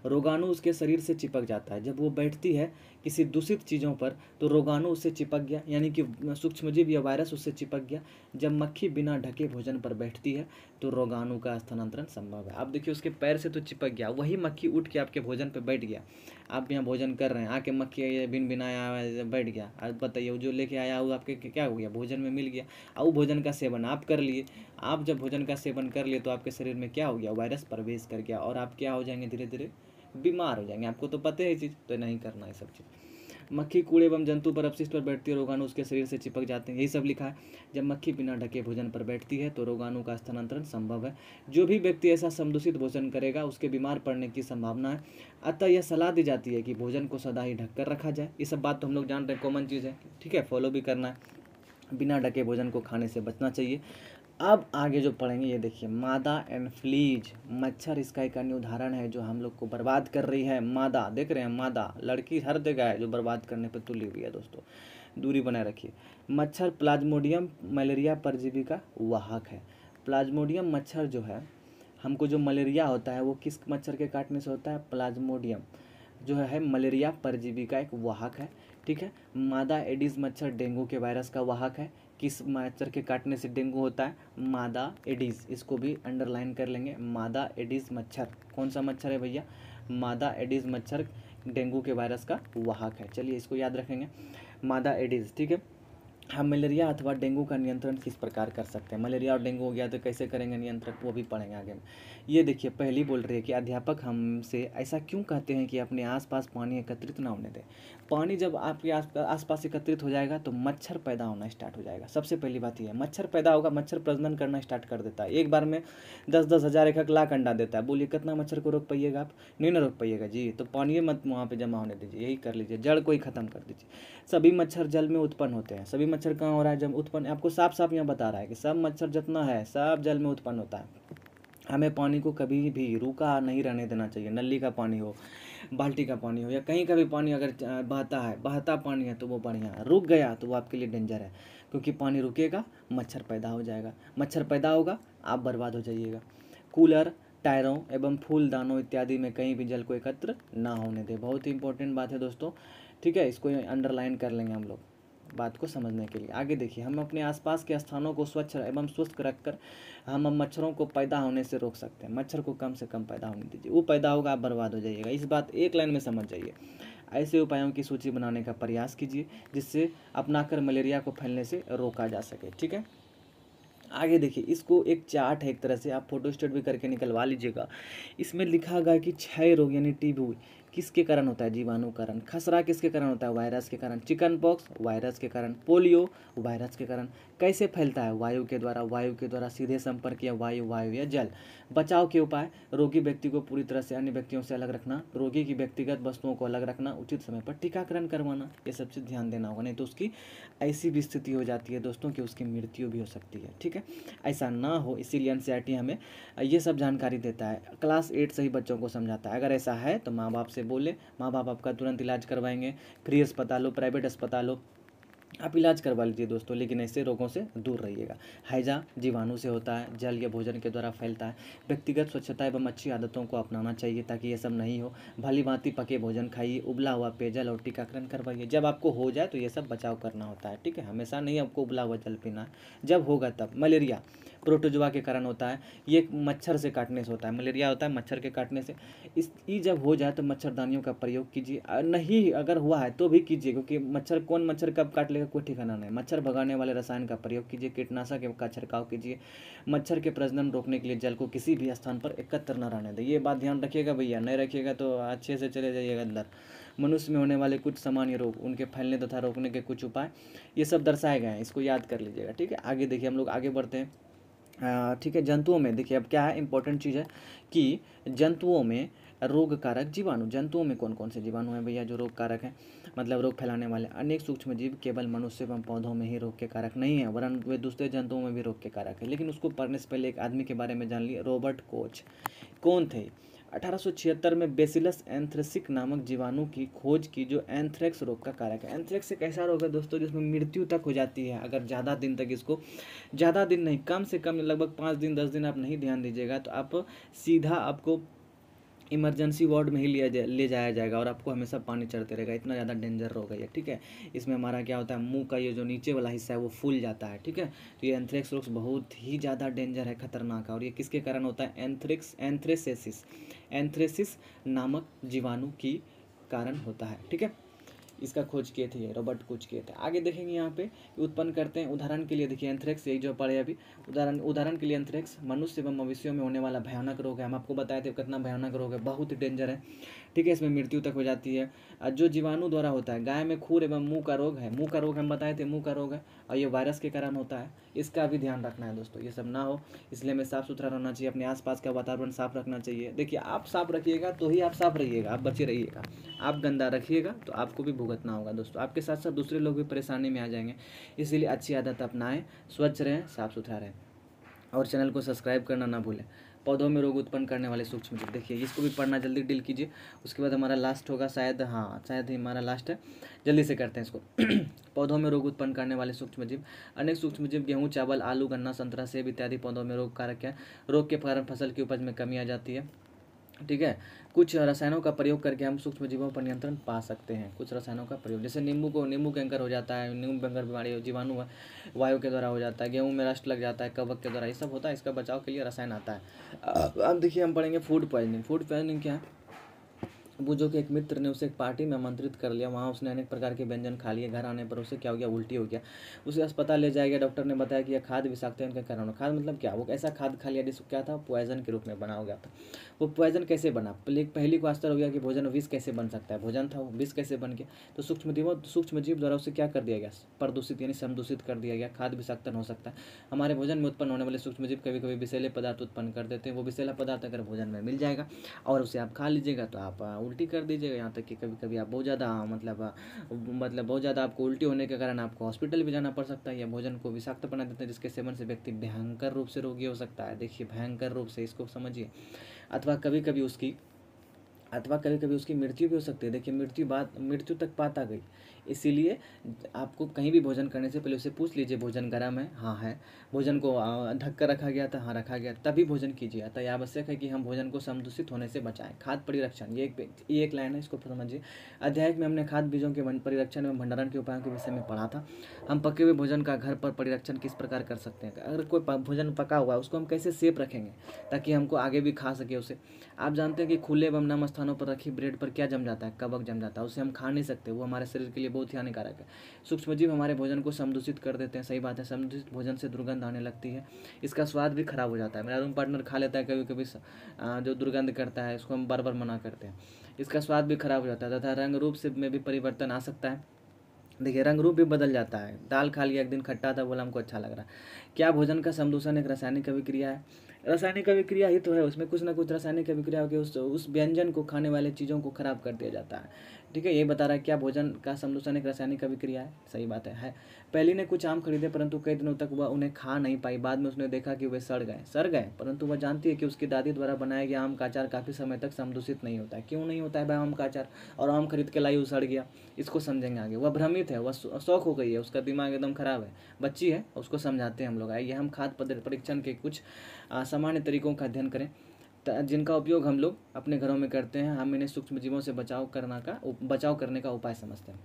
रोगाणु उसके शरीर से चिपक जाता है। जब वो बैठती है किसी दूषित चीज़ों पर तो रोगाणु उससे चिपक गया, यानी कि सूक्ष्मजीव या वायरस उससे चिपक गया। जब मक्खी बिना ढके भोजन पर बैठती है तो रोगाणु का स्थानांतरण संभव है। आप देखिए, उसके पैर से तो चिपक गया, वही मक्खी उठ के आपके भोजन पर बैठ गया। आप यहाँ भोजन कर रहे हैं, आके मक्खी बिन बिनाया बैठ गया। अब बताइए, वो जो लेके आया वो आपके क्या हो गया? भोजन में मिल गया। और भोजन का सेवन आप कर लिए। आप जब भोजन का सेवन कर लिए तो आपके शरीर में क्या हो गया? वायरस प्रवेश कर गया और आप क्या हो जाएंगे? धीरे धीरे बीमार हो जाएंगे। आपको तो पता है ये चीज़, तो नहीं करना है सब चीज़। मक्खी कूड़े एवं जंतु पर अपशिष्ट पर बैठती है, रोगाणु उसके शरीर से चिपक जाते हैं, यही सब लिखा है। जब मक्खी बिना ढके भोजन पर बैठती है तो रोगाणु का स्थानांतरण संभव है। जो भी व्यक्ति ऐसा समदूषित भोजन करेगा उसके बीमार पड़ने की संभावना है। अतः यह सलाह दी जाती है कि भोजन को सदा ही ढककर रखा जाए। ये सब बात तो हम लोग जान रहे हैं, कॉमन चीज़ है, ठीक है, फॉलो भी करना है। बिना ढके भोजन को खाने से बचना चाहिए। अब आगे जो पढ़ेंगे ये देखिए, मादा एंड फ्लीज, मच्छर इसका एक अन्य उदाहरण है जो हम लोग को बर्बाद कर रही है। मादा देख रहे हैं, मादा लड़की हर जगह है जो बर्बाद करने पर तुली हुई है दोस्तों, दूरी बनाए रखिए। मच्छर प्लाज्मोडियम मलेरिया परजीवी का वाहक है। प्लाज्मोडियम मच्छर जो है, हमको जो मलेरिया होता है वो किस मच्छर के काटने से होता है? प्लाज्मोडियम जो है मलेरिया परजीवी का एक वाहक है, ठीक है। मादा एडिस मच्छर डेंगू के वायरस का वाहक है। किस मच्छर के काटने से डेंगू होता है? मादा एडिस, इसको भी अंडरलाइन कर लेंगे। मादा एडिस मच्छर कौन सा मच्छर है भैया? मादा एडिस मच्छर डेंगू के वायरस का वाहक है। चलिए इसको याद रखेंगे, मादा एडिस, ठीक है। हम मलेरिया अथवा डेंगू का नियंत्रण किस प्रकार कर सकते हैं? मलेरिया और डेंगू हो गया तो कैसे करेंगे नियंत्रण, वो भी पढ़ेंगे आगे में। ये देखिए, पहली बोल रही है कि अध्यापक हमसे ऐसा क्यों कहते हैं कि अपने आसपास पानी एकत्रित ना होने दें। पानी जब आपके आसपास एकत्रित हो जाएगा तो मच्छर पैदा होना स्टार्ट हो जाएगा। सबसे पहली बात यह है, मच्छर पैदा होगा, मच्छर प्रजनन करना स्टार्ट कर देता है। एक बार में 10-10 हज़ार एक लाख अंडा देता है। बोलिए कितना मच्छर को रोक पाइएगा आप? नहीं ना रोक पाइएगा जी। तो पानी मत वहाँ पे जमा होने दीजिए, यही कर लीजिए, जड़ को ही खत्म कर दीजिए। सभी मच्छर जल में उत्पन्न होते हैं। सभी मच्छर कहाँ हो रहा है जब उत्पन्न? आपको साफ साफ यहाँ बता रहा है कि सब मच्छर जितना है सब जल में उत्पन्न होता है। हमें पानी को कभी भी रूखा नहीं रहने देना चाहिए। नली का पानी हो, बाल्टी का पानी हो, या कहीं का भी पानी अगर बहता पानी है तो वो बढ़िया है। रुक गया तो वो आपके लिए डेंजर है, क्योंकि पानी रुकेगा मच्छर पैदा हो जाएगा। मच्छर पैदा होगा आप बर्बाद हो जाइएगा। कूलर, टायरों एवं फूलदानों इत्यादि में कहीं भी जल को एकत्र ना होने दे। बहुत ही इंपॉर्टेंट बात है दोस्तों, ठीक है। इसको अंडरलाइन कर लेंगे हम लोग बात को समझने के लिए। आगे देखिए, हम अपने आसपास के स्थानों को स्वच्छ एवं स्वस्थ रखकर हम मच्छरों को पैदा होने से रोक सकते हैं। मच्छर को कम से कम पैदा होने दीजिए, वो पैदा होगा आप बर्बाद हो जाइएगा। इस बात एक लाइन में समझ जाइए। ऐसे उपायों की सूची बनाने का प्रयास कीजिए जिससे अपनाकर मलेरिया को फैलने से रोका जा सके, ठीक है। आगे देखिए, इसको एक चार्ट है, एक तरह से आप फोटोस्टेट भी करके निकलवा लीजिएगा। इसमें लिखा गया कि क्षय रोग यानी टीबी किसके कारण होता है? जीवाणु कारण। खसरा किसके कारण होता है? वायरस के कारण। चिकन पॉक्स वायरस के कारण। पोलियो वायरस के कारण। कैसे फैलता है? वायु के द्वारा। वायु के द्वारा सीधे संपर्क या वायु या जल। बचाव के उपाय, रोगी व्यक्ति को पूरी तरह से अन्य व्यक्तियों से अलग रखना, रोगी की व्यक्तिगत वस्तुओं को अलग रखना, उचित समय पर टीकाकरण करवाना, ये सब चीज़ ध्यान देना होगा, नहीं तो उसकी ऐसी भी स्थिति हो जाती है दोस्तों कि उसकी मृत्यु भी हो सकती है, ठीक है। ऐसा ना हो इसीलिए एनसीईआरटी हमें ये सब जानकारी देता है, क्लास 8 से ही बच्चों को समझाता है। अगर ऐसा है तो माँ बाप से बोले, माँ बाप आपका तुरंत इलाज करवाएंगे। फ्री अस्पताल हो, प्राइवेट अस्पताल हो, आप इलाज करवा लीजिए दोस्तों, लेकिन ऐसे रोगों से दूर रहिएगा। हैजा जीवाणु से होता है, जल या भोजन के द्वारा फैलता है। व्यक्तिगत स्वच्छता एवं अच्छी आदतों को अपनाना चाहिए ताकि ये सब नहीं हो। भली भांति पके भोजन खाइए, उबला हुआ पेयजल और टीकाकरण करवाइए। जब आपको हो जाए तो ये सब बचाव करना होता है, ठीक है। हमेशा नहीं आपको उबला हुआ जल पीना है, जब होगा तब। मलेरिया प्रोटोजोआ के कारण होता है, ये मच्छर से काटने से होता है। मलेरिया होता है मच्छर के काटने से। ये जब हो जाए तो मच्छरदानियों का प्रयोग कीजिए, नहीं अगर हुआ है तो भी कीजिए, क्योंकि मच्छर कौन मच्छर कब काट लेगा कोई ठिकाना नहीं। मच्छर भगाने वाले रसायन का प्रयोग कीजिए, कीटनाशक का छिड़काव कीजिए। मच्छर के प्रजनन रोकने के लिए जल को किसी भी स्थान पर एकत्र न रहने दें। ये बात ध्यान रखिएगा भैया, नहीं रखिएगा तो अच्छे से चले जाइएगा अंदर। मनुष्य में होने वाले कुछ सामान्य रोग, उनके फैलने तथा रोकने के कुछ उपाय, ये सब दर्शाए गए हैं, इसको याद कर लीजिएगा, ठीक है। आगे देखिए, हम लोग आगे बढ़ते हैं, ठीक है। जंतुओं में देखिए, अब क्या है इंपॉर्टेंट चीज़ है कि जंतुओं में रोग कारक जीवाणु। जंतुओं में कौन कौन से जीवाणु हैं भैया जो रोग कारक हैं, मतलब रोग फैलाने वाले? अनेक सूक्ष्म जीव केवल मनुष्य एवं पौधों में ही रोग के कारक नहीं है, वरन वे दूसरे जंतुओं में भी रोग के कारक है। लेकिन उसको पढ़ने से पहले एक आदमी के बारे में जान लिए, रॉबर्ट कोच। कौन थे? 1876 में बेसिलस एंथ्रेसिस नामक जीवाणु की खोज की जो एंथ्रेक्स रोग का कारक है। एंथ्रेक्स एक ऐसा रोग है दोस्तों जिसमें मृत्यु तक हो जाती है अगर ज़्यादा दिन तक इसको, ज़्यादा दिन नहीं, कम से कम लगभग 5 दिन 10 दिन आप नहीं ध्यान दीजिएगा तो आप सीधा आपको इमरजेंसी वार्ड में ही ले जाया जाएगा और आपको हमेशा पानी चढ़ते रहेगा। इतना ज़्यादा डेंजर रोग है ये, ठीक है। इसमें हमारा क्या होता है, मुंह का ये जो नीचे वाला हिस्सा है वो फूल जाता है, ठीक है। तो ये एंथ्रेक्स रोग बहुत ही ज़्यादा डेंजर है, खतरनाक है। और ये किसके कारण होता है? एंथ्रेसिस नामक जीवाणु की कारण होता है, ठीक है। इसका खोज किए थे, रॉबर्ट कोच किए थे। आगे देखेंगे यहाँ पे उत्पन्न करते हैं। उदाहरण के लिए देखिए एंथ्रेक्स, यही जो पढ़े अभी, उदाहरण के लिए एंथ्रेक्स मनुष्य एवं मवेशियों में होने वाला भयानक रोग है। हम आपको बताए थे कितना भयानक रोग है, बहुत ही डेंजर है, ठीक है। इसमें मृत्यु तक हो जाती है। जो जीवाणु द्वारा होता है। गाय में खुर एवं मुंह का रोग है, मुंह का रोग हम बताए थे, मुंह का रोग है, और ये वायरस के कारण होता है। इसका भी ध्यान रखना है दोस्तों, ये सब ना हो, इसलिए हमें साफ सुथरा रहना चाहिए, अपने आसपास का वातावरण साफ रखना चाहिए। देखिए आप साफ रखिएगा तो ही आप साफ रहिएगा, आप बचे रहिएगा। आप गंदा रखिएगा तो आपको भी भुगतना होगा दोस्तों, आपके साथ साथ दूसरे लोग भी परेशानी में आ जाएंगे। इसीलिए अच्छी आदत अपनाएं, स्वच्छ रहें, साफ सुथरा रहें, और चैनल को सब्सक्राइब करना ना भूलें। पौधों में रोग उत्पन्न करने वाले सूक्ष्म जीव, देखिए इसको भी पढ़ना, जल्दी डील कीजिए। उसके बाद हमारा लास्ट होगा शायद, हाँ शायद ही हमारा लास्ट है, जल्दी से करते हैं इसको। पौधों में रोग उत्पन्न करने वाले सूक्ष्म जीव। अनेक सूक्ष्म जीव गेहूँ, चावल, आलू, गन्ना, संतरा, सेब इत्यादि पौधों में रोग कारक है। रोग के कारण फसल की उपज में कमी आ जाती है, ठीक है। कुछ रसायनों का प्रयोग करके हम सूक्ष्म जीवों पर नियंत्रण पा सकते हैं। कुछ रसायनों का प्रयोग, जैसे नींबू कैंकर हो जाता है, नींबू कैंकर बीमारी जीवाणु वायु के द्वारा हो जाता है। गेहूं में रस्ट लग जाता है कवक के द्वारा, ये सब होता है। इसका बचाव के लिए रसायन आता है। अब देखिए हम पढ़ेंगे फूड पॉइजनिंग। फूड पॉइजनिंग क्या है? बूझो के एक मित्र ने उसे एक पार्टी में आमंत्रित कर लिया। वहाँ उसने अनेक प्रकार के व्यंजन खा लिए। घर आने पर उसे क्या हो गया? उल्टी हो गया। उसे अस्पताल ले जाया गया। डॉक्टर ने बताया कि यह खाद्य विषाक्तता इनके कारण। खाद मतलब क्या? वो ऐसा खाद खा लिया जिसको क्या था, पॉइजन के रूप में बना हो गया था। वो पॉइजन कैसे बना? पहली को आश्चर्य हो गया कि भोजन विष कैसे बन सकता है। भोजन था वो, विष कैसे बन गया? तो सूक्ष्म जीव द्वारा उसे क्या कर दिया गया? प्रदूषित यानी संदूषित कर दिया गया। खाद्य विषाक्तता हो सकता है। हमारे भोजन में उत्पन्न होने वाले सूक्ष्म जीव कभी कभी विषैले पदार्थ उत्पन्न कर देते हैं। वो विषैला पदार्थ अगर भोजन में मिल जाएगा और उसे आप खा लीजिएगा तो आप उल्टी कर दीजिएगा। यहाँ तक कि कभी कभी आप बहुत ज़्यादा मतलब बहुत ज़्यादा आपको उल्टी होने के कारण आपको हॉस्पिटल भी जाना पड़ सकता है। या भोजन को विषाक्त बना देते हैं, जिसके सेवन से व्यक्ति भयंकर रूप से रोगी हो सकता है। देखिए भयंकर रूप से, इसको समझिए। अथवा कभी कभी उसकी मृत्यु भी हो सकती है। देखिए मृत्यु तक बात आ गई। इसीलिए आपको कहीं भी भोजन करने से पहले उसे पूछ लीजिए, भोजन गर्म है? हाँ है। भोजन को ढक कर रखा गया था? हाँ रखा गया, तभी भोजन कीजिए। अतः यह आवश्यक है कि हम भोजन को संदूषित होने से बचाएं। खाद्य परिरक्षण, ये एक लाइन है, इसको समझिए। अध्याय में हमने खाद्य बीजों के परिरक्षण एवं भंडारण के उपायों के विषय में पढ़ा था। हम पके हुए भोजन का घर पर परिरक्षण किस प्रकार कर सकते हैं। अगर कोई भोजन पका हुआ है उसको हम कैसे सेफ रखेंगे ताकि हमको आगे भी खा सके उसे। आप जानते हैं कि खुले एवं नम स्थानों पर रखी ब्रेड पर क्या जम जाता है? कवक जम जाता है। उसे हम खा नहीं सकते, वो हमारे शरीर के लिए बहुत ही हानिकारक है। सूक्ष्मजीव हमारे भोजन को संदूषित कर देते हैं। सही बात है, संदूषित भोजन से दुर्गंध आने लगती है, इसका स्वाद भी खराब हो जाता है। मेरा रूम पार्टनर खा लेता है कभी कभी, जो दुर्गंध करता है इसको हम बार बार मना करते हैं। इसका स्वाद भी खराब हो जाता है तथा रंग रूप से में भी परिवर्तन आ सकता है। देखिए रंग रूप भी बदल जाता है। दाल खा लिया, एक दिन खट्टा था, बोला हमको अच्छा लग रहा। क्या भोजन का संदूषण एक रासायनिक अभिक्रिया है? रासायनिक अभिक्रिया ही तो है, उसमें कुछ ना कुछ रासायनिक अभिक्रिया होकर उस व्यंजन को, खाने वाले चीज़ों को खराब कर दिया जाता है। ठीक है, ये बता रहा है क्या भोजन का संदूषण एक रासायनिक अभिक्रिया है? सही बात है। पहली ने कुछ आम खरीदे परंतु कई दिनों तक वह उन्हें खा नहीं पाई। बाद में उसने देखा कि वे सड़ गए, परंतु वह जानती है कि उसकी दादी द्वारा बनाया गया आम का अचार काफ़ी समय तक संदूषित नहीं होता है। क्यों नहीं होता है भाई आम का अचार? और आम खरीद के लाई, वो सड़ गया। इसको समझेंगे आगे। वह भ्रमित है, वह शौक हो गई है, उसका दिमाग एकदम खराब है, बच्ची है, उसको समझाते हैं हम लोग। आइए हम खाद्य परीक्षण के कुछ सामान्य तरीकों का अध्ययन करें जिनका उपयोग हम लोग अपने घरों में करते हैं। हम इन्हें सूक्ष्म जीवों से बचाव करने का उपाय समझते हैं।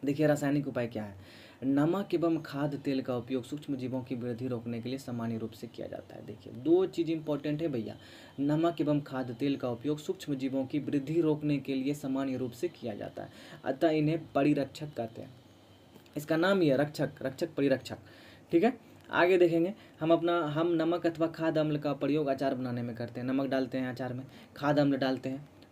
देखिए रासायनिक उपाय क्या है? नमक एवं खाद्य तेल का उपयोग सूक्ष्म जीवों की वृद्धि रोकने के लिए सामान्य रूप से किया जाता है। देखिए दो चीज़ इंपॉर्टेंट है भैया। नमक एवं खाद्य तेल का उपयोग सूक्ष्म जीवों की वृद्धि रोकने के लिए सामान्य रूप से किया जाता है, अतः इन्हें परिरक्षक कहते हैं। इसका नाम ही है रक्षक परिरक्षक। ठीक है, आगे देखेंगे हम नमक अथवा खाद्य अम्ल का प्रयोग अचार बनाने में करते हैं। नमक डालते हैं अचार में, खाद्य अम्ल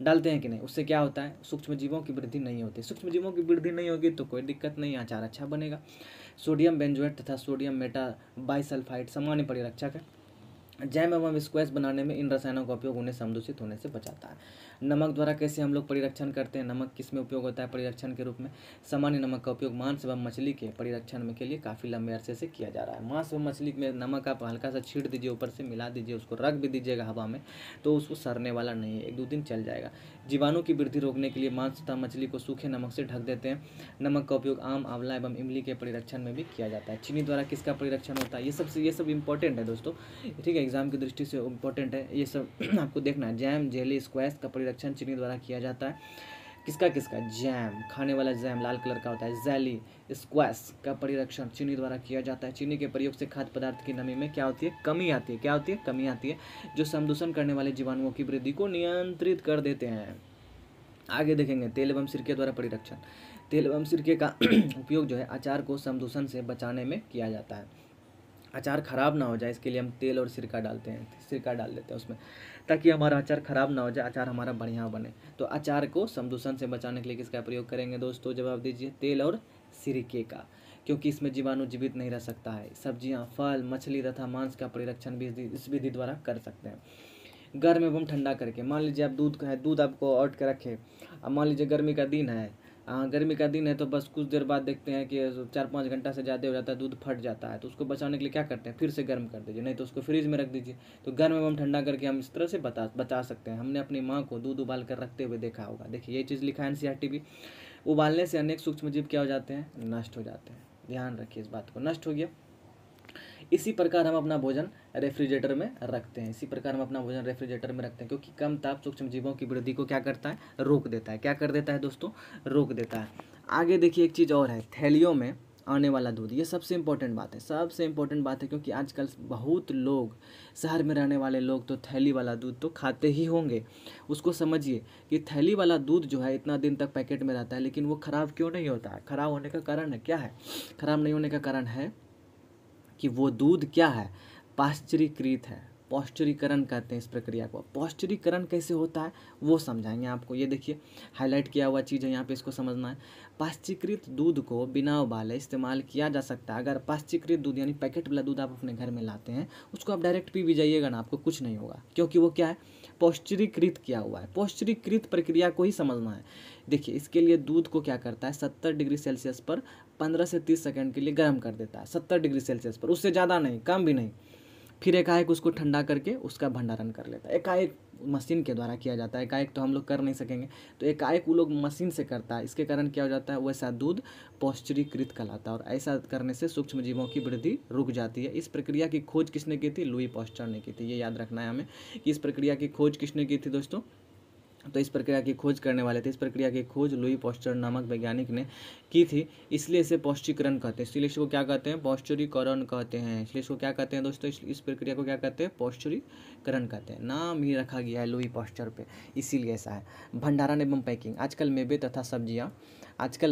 डालते हैं कि नहीं? उससे क्या होता है? सूक्ष्म जीवों की वृद्धि नहीं होती। सूक्ष्म जीवों की वृद्धि नहीं होगी तो कोई दिक्कत नहीं, अचार अच्छा बनेगा। सोडियम बेंजोएट तथा सोडियम मेटाबाइसल्फाइड सामान्य परिरक्षक है। जैम एवं स्क्वैश बनाने में इन रसायनों का उपयोग उन्हें संदूषित होने से बचाता है। नमक द्वारा कैसे हम लोग परिरक्षण करते हैं? नमक किस में उपयोग होता है परिरक्षण के रूप में? सामान्य नमक का उपयोग मांस एवं मछली के परिरक्षण में के लिए काफ़ी लंबे अरसे से किया जा रहा है। मांस एवं मछली में नमक आप हल्का सा छींट दीजिए, ऊपर से मिला दीजिए, उसको रख भी दीजिएगा हवा में, तो उसको सड़ने वाला नहीं है, 1-2 दिन चल जाएगा। जीवाणु की वृद्धि रोकने के लिए मांस तथा मछली को सूखे नमक से ढक देते हैं। नमक का उपयोग आम, आंवला एवं इमली के परिरक्षण में भी किया जाता है। चीनी द्वारा किसका परिरक्षण होता है? ये सब इंपॉर्टेंट है दोस्तों, ठीक है, एग्जाम की दृष्टि से इंपॉर्टेंट है ये सब। आपको देखना है। जैम, जेली, स्क्वैश का परिरक्षण चीनी द्वारा किया जाता है। किसका? जैम, खाने वाला जैम लाल कलर का होता है। जेली, स्क्वैश का परिरक्षण चीनी द्वारा किया जाता है। चीनी के प्रयोग से खाद्य पदार्थ की नमी में क्या होती है? कमी आती है। क्या होती है? कमी आती है, जो संदूषण करने वाले जीवाणुओं की वृद्धि को नियंत्रित कर देते हैं। आगे देखेंगे तेल एवं सिरके द्वारा परिरक्षण। तेल एवं सिरके का उपयोग जो है अचार को समदूषण से बचाने में किया जाता है। अचार ख़राब ना हो जाए इसके लिए हम तेल और सिरका डालते हैं, सिरका डाल देते हैं उसमें, ताकि हमारा अचार ख़राब ना हो जाए, अचार हमारा बढ़िया बने। तो अचार को समदूषण से बचाने के लिए किसका प्रयोग करेंगे दोस्तों? जवाब दीजिए, तेल और सिरके का, क्योंकि इसमें जीवाणु जीवित नहीं रह सकता है। सब्जियां, फल, मछली तथा मांस का परिरक्षण भी इस विधि द्वारा कर सकते हैं। गर्म एवं ठंडा करके, मान लीजिए आप दूध का है, दूध आपको औट के रखे, अब मान लीजिए गर्मी का दिन है, गर्मी का दिन है तो बस कुछ देर बाद देखते हैं कि 4-5 घंटा से ज़्यादा हो जाता है, दूध फट जाता है, तो उसको बचाने के लिए क्या करते हैं? फिर से गर्म कर दीजिए, नहीं तो उसको फ्रिज में रख दीजिए। तो गर्म एवं ठंडा करके हम इस तरह से बचा सकते हैं। हमने अपनी माँ को दूध उबाल कर रखते हुए देखा होगा। देखिए ये चीज़ लिखा है एनसीईआरटी भी। उबालने से अनेक सूक्ष्म जीव क्या हो जाते हैं? नष्ट हो जाते हैं। ध्यान रखिए इस बात को, नष्ट हो गया। इसी प्रकार हम अपना भोजन रेफ्रिजरेटर में रखते हैं, इसी प्रकार हम अपना भोजन रेफ्रिजरेटर में रखते हैं, क्योंकि कम ताप सूक्ष्म जीवों की वृद्धि को क्या करता है? रोक देता है। क्या कर देता है दोस्तों? रोक देता है। आगे देखिए एक चीज़ और है, थैलियों में आने वाला दूध, ये सबसे इम्पोर्टेंट बात है, सबसे इम्पोर्टेंट बात है, क्योंकि आजकल बहुत लोग, शहर में रहने वाले लोग तो थैली वाला दूध तो खाते ही होंगे। उसको समझिए कि थैली वाला दूध जो है इतना दिन तक पैकेट में रहता है, लेकिन वो ख़राब क्यों नहीं होता है? ख़राब होने का कारण है क्या है? ख़राब नहीं होने का कारण है कि वो दूध क्या है? पाश्चरीकृत है। पौष्टिरीकरण कहते हैं इस प्रक्रिया को। पौष्टिरीकरण कैसे होता है वो समझाएंगे आपको। ये देखिए हाईलाइट किया हुआ चीज़ है यहाँ पे, इसको समझना है। पाश्चीकृत दूध को बिना उबाले इस्तेमाल किया जा सकता है। अगर पाश्चीकृत दूध यानी पैकेट वाला दूध आप अपने घर में लाते हैं, उसको आप डायरेक्ट पी भी जाइएगा ना, आपको कुछ नहीं होगा, क्योंकि वो क्या है? पौष्टिरीकृत किया हुआ है। पौष्टिरीकृत प्रक्रिया को ही समझना है। देखिए इसके लिए दूध को क्या करता है? 70 डिग्री सेल्सियस पर 15 से 30 सेकंड के लिए गर्म कर देता है। 70 डिग्री सेल्सियस पर, उससे ज़्यादा नहीं, कम भी नहीं। फिर एकाएक उसको ठंडा करके उसका भंडारण कर लेता है। एकाएक मशीन के द्वारा किया जाता है, एकाएक तो हम लोग कर नहीं सकेंगे, तो एकाएक वो लोग मशीन से करता है। इसके कारण क्या हो जाता है? वैसा दूध पौष्टिरीकृत कहलाता है, और ऐसा करने से सूक्ष्म जीवों की वृद्धि रुक जाती है। इस प्रक्रिया की खोज किसने की थी? लुई पास्चर ने की थी। ये याद रखना है हमें कि इस प्रक्रिया की खोज किसने की थी दोस्तों? तो इस प्रक्रिया की खोज करने वाले थे, इस प्रक्रिया की खोज लुई पास्चर नामक वैज्ञानिक ने की थी। इसलिए इसे पौष्टिकरण कहते हैं। इसलिए इसको क्या कहते हैं? पौष्टिरीकरण कहते हैं। इसलिए इसको क्या कहते हैं दोस्तों? इस प्रक्रिया को क्या कहते हैं? पौष्टिरीकरण कहते हैं। नाम ही रखा गया है लुई पास्चर पे, इसीलिए ऐसा है। भंडारण एवं पैकिंग, आजकल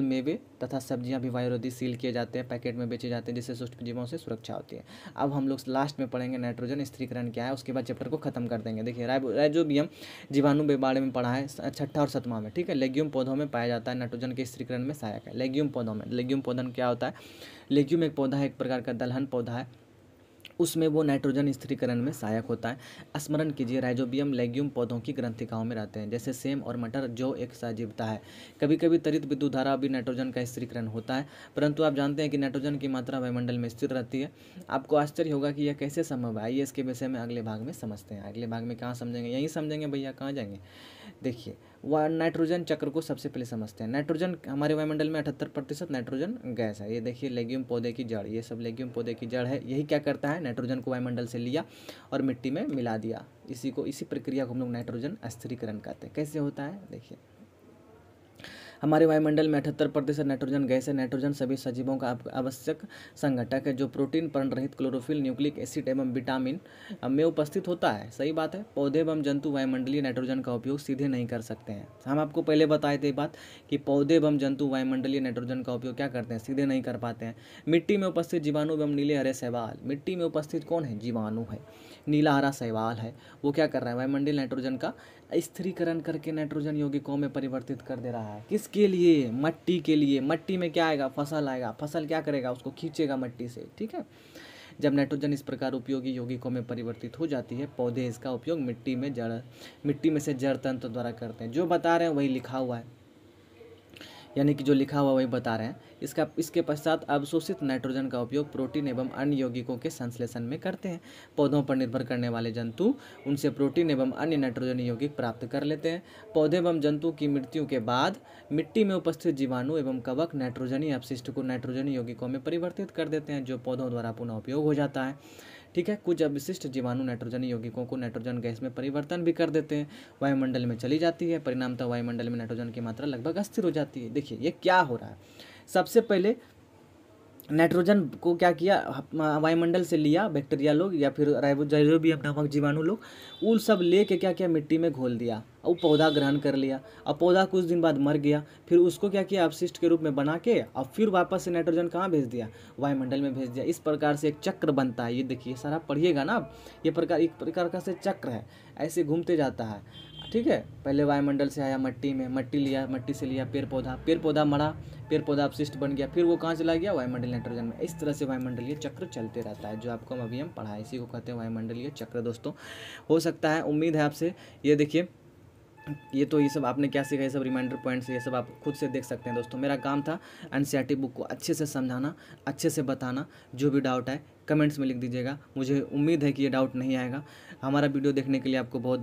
मेवे तथा सब्जियां भी वायुरोधी सील किए जाते हैं, पैकेट में बेचे जाते हैं, जिससे सूक्ष्म जीवों से सुरक्षा होती है। अब हम लोग लास्ट में पढ़ेंगे नाइट्रोजन स्थिरीकरण क्या है, उसके बाद चैप्टर को खत्म कर देंगे। देखिए राइजोबियम जीवाणु के बारे में पढ़ा है 6ठा और 7वां में, ठीक है। लेग्यूम पौधों में पाया जाता है, नाइट्रोजन के स्थिरीकरण में सहायक है। लेग्यूम पौधों में, लेग्यूम पौधन क्या होता है? लेग्यूम एक पौधा है, एक प्रकार का दलहन पौधा है, उसमें वो नाइट्रोजन स्थिरीकरण में सहायक होता है। स्मरण कीजिए राइजोबियम लेग्यूम पौधों की ग्रंथिकाओं में रहते हैं, जैसे सेम और मटर, जो एक सजीवता है। कभी कभी त्वरित विद्युत धारा भी नाइट्रोजन का स्थिरीकरण होता है, परंतु आप जानते हैं कि नाइट्रोजन की मात्रा वायुमंडल में स्थिर रहती है। आपको आश्चर्य होगा कि यह कैसे संभव है। आइए इसके विषय में अगले भाग में समझते हैं। अगले भाग में कहाँ समझेंगे? यहीं समझेंगे भैया, कहाँ जाएंगे? देखिए वह नाइट्रोजन चक्र को सबसे पहले समझते हैं। नाइट्रोजन हमारे वायुमंडल में 78% नाइट्रोजन गैस है। ये देखिए लेग्यूम पौधे की जड़, ये सब लेग्यूम पौधे की जड़ है। यही क्या करता है? नाइट्रोजन को वायुमंडल से लिया और मिट्टी में मिला दिया। इसी प्रक्रिया को हम लोग नाइट्रोजन स्थिरीकरण कहते हैं। कैसे होता है देखिए, हमारे वायुमंडल में 78% नाइट्रोजन गैस है। नाइट्रोजन सभी सजीवों का आवश्यक संघटक है, जो प्रोटीन, पर्णरहित क्लोरोफिल, न्यूक्लिक एसिड एवं विटामिन में उपस्थित होता है। सही बात है। पौधे एवं जंतु वायुमंडलीय नाइट्रोजन का उपयोग सीधे नहीं कर सकते हैं। हम आपको पहले बताए थे बात कि पौधे एवं जंतु वायुमंडलीय नाइट्रोजन का उपयोग क्या करते हैं? सीधे नहीं कर पाते हैं। मिट्टी में उपस्थित जीवाणु एवं नीले हरे शैवाल, मिट्टी में उपस्थित कौन है? जीवाणु है। नीला हरा शैवाल है, वो क्या कर रहा है? वायुमंडलीय नाइट्रोजन का स्थिरीकरण करके नाइट्रोजन यौगिकों में परिवर्तित कर दे रहा है। किसके लिए? मट्टी के लिए। मट्टी में क्या आएगा? फसल आएगा। फसल क्या करेगा? उसको खींचेगा मट्टी से, ठीक है। जब नाइट्रोजन इस प्रकार उपयोगी यौगिकों में परिवर्तित हो जाती है, पौधे इसका उपयोग मिट्टी में से जड़ तंत्र द्वारा करते हैं। जो बता रहे हैं वही लिखा हुआ है, यानी कि जो लिखा हुआ वही बता रहे हैं। इसके पश्चात अवशोषित नाइट्रोजन का उपयोग प्रोटीन एवं अन्य यौगिकों के संश्लेषण में करते हैं। पौधों पर निर्भर करने वाले जंतु उनसे प्रोटीन एवं अन्य नाइट्रोजन यौगिक प्राप्त कर लेते हैं। पौधे एवं जंतु की मृत्यु के बाद मिट्टी में उपस्थित जीवाणु एवं कवक नाइट्रोजनी अपशिष्ट को नाइट्रोजनी यौगिकों में परिवर्तित कर देते हैं, जो पौधों द्वारा पुनः उपयोग हो जाता है, ठीक है। कुछ अवशिष्ट जीवाणु नाइट्रोजन यौगिकों को नाइट्रोजन गैस में परिवर्तन भी कर देते हैं, वायुमंडल में चली जाती है। परिणामतः वायुमंडल में नाइट्रोजन की मात्रा लगभग अस्थिर हो जाती है। देखिए ये क्या हो रहा है। सबसे पहले नाइट्रोजन को क्या किया, वायुमंडल से लिया बैक्टीरिया लोग या फिर राइजोबियम नामक जीवाणु लोग, वो सब ले के क्या किया, मिट्टी में घोल दिया और पौधा ग्रहण कर लिया। अब पौधा कुछ दिन बाद मर गया, फिर उसको क्या किया, अपशिष्ट के रूप में बना के और फिर वापस से नाइट्रोजन कहाँ भेज दिया, वायुमंडल में भेज दिया। इस प्रकार से एक चक्र बनता है। ये देखिए सारा पढ़िएगा ना आप, ये प्रकार एक प्रकार का से चक्र है, ऐसे घूमते जाता है। ठीक है, पहले वायुमंडल से आया मट्टी में, मट्टी लिया, मट्टी से लिया पेड़ पौधा मरा, पेड़ पौधा अपशिष्ट बन गया, फिर वो कहाँ चला गया, वायुमंडल नाइट्रोजन में। इस तरह से वायुमंडलीय चक्र चलते रहता है, जो आपको अभी हम पढ़ाए, इसी को कहते हैं वायुमंडलीय चक्र दोस्तों। हो सकता है, उम्मीद है आपसे, ये देखिए ये सब आपने क्या सीखा, ये सब रिमाइंडर पॉइंट्स, ये सब आप खुद से देख सकते हैं दोस्तों। मेरा काम था एनसीईआरटी बुक को अच्छे से समझाना, अच्छे से बताना। जो भी डाउट है कमेंट्स में लिख दीजिएगा, मुझे उम्मीद है कि ये डाउट नहीं आएगा। हमारा वीडियो देखने के लिए आपको बहुत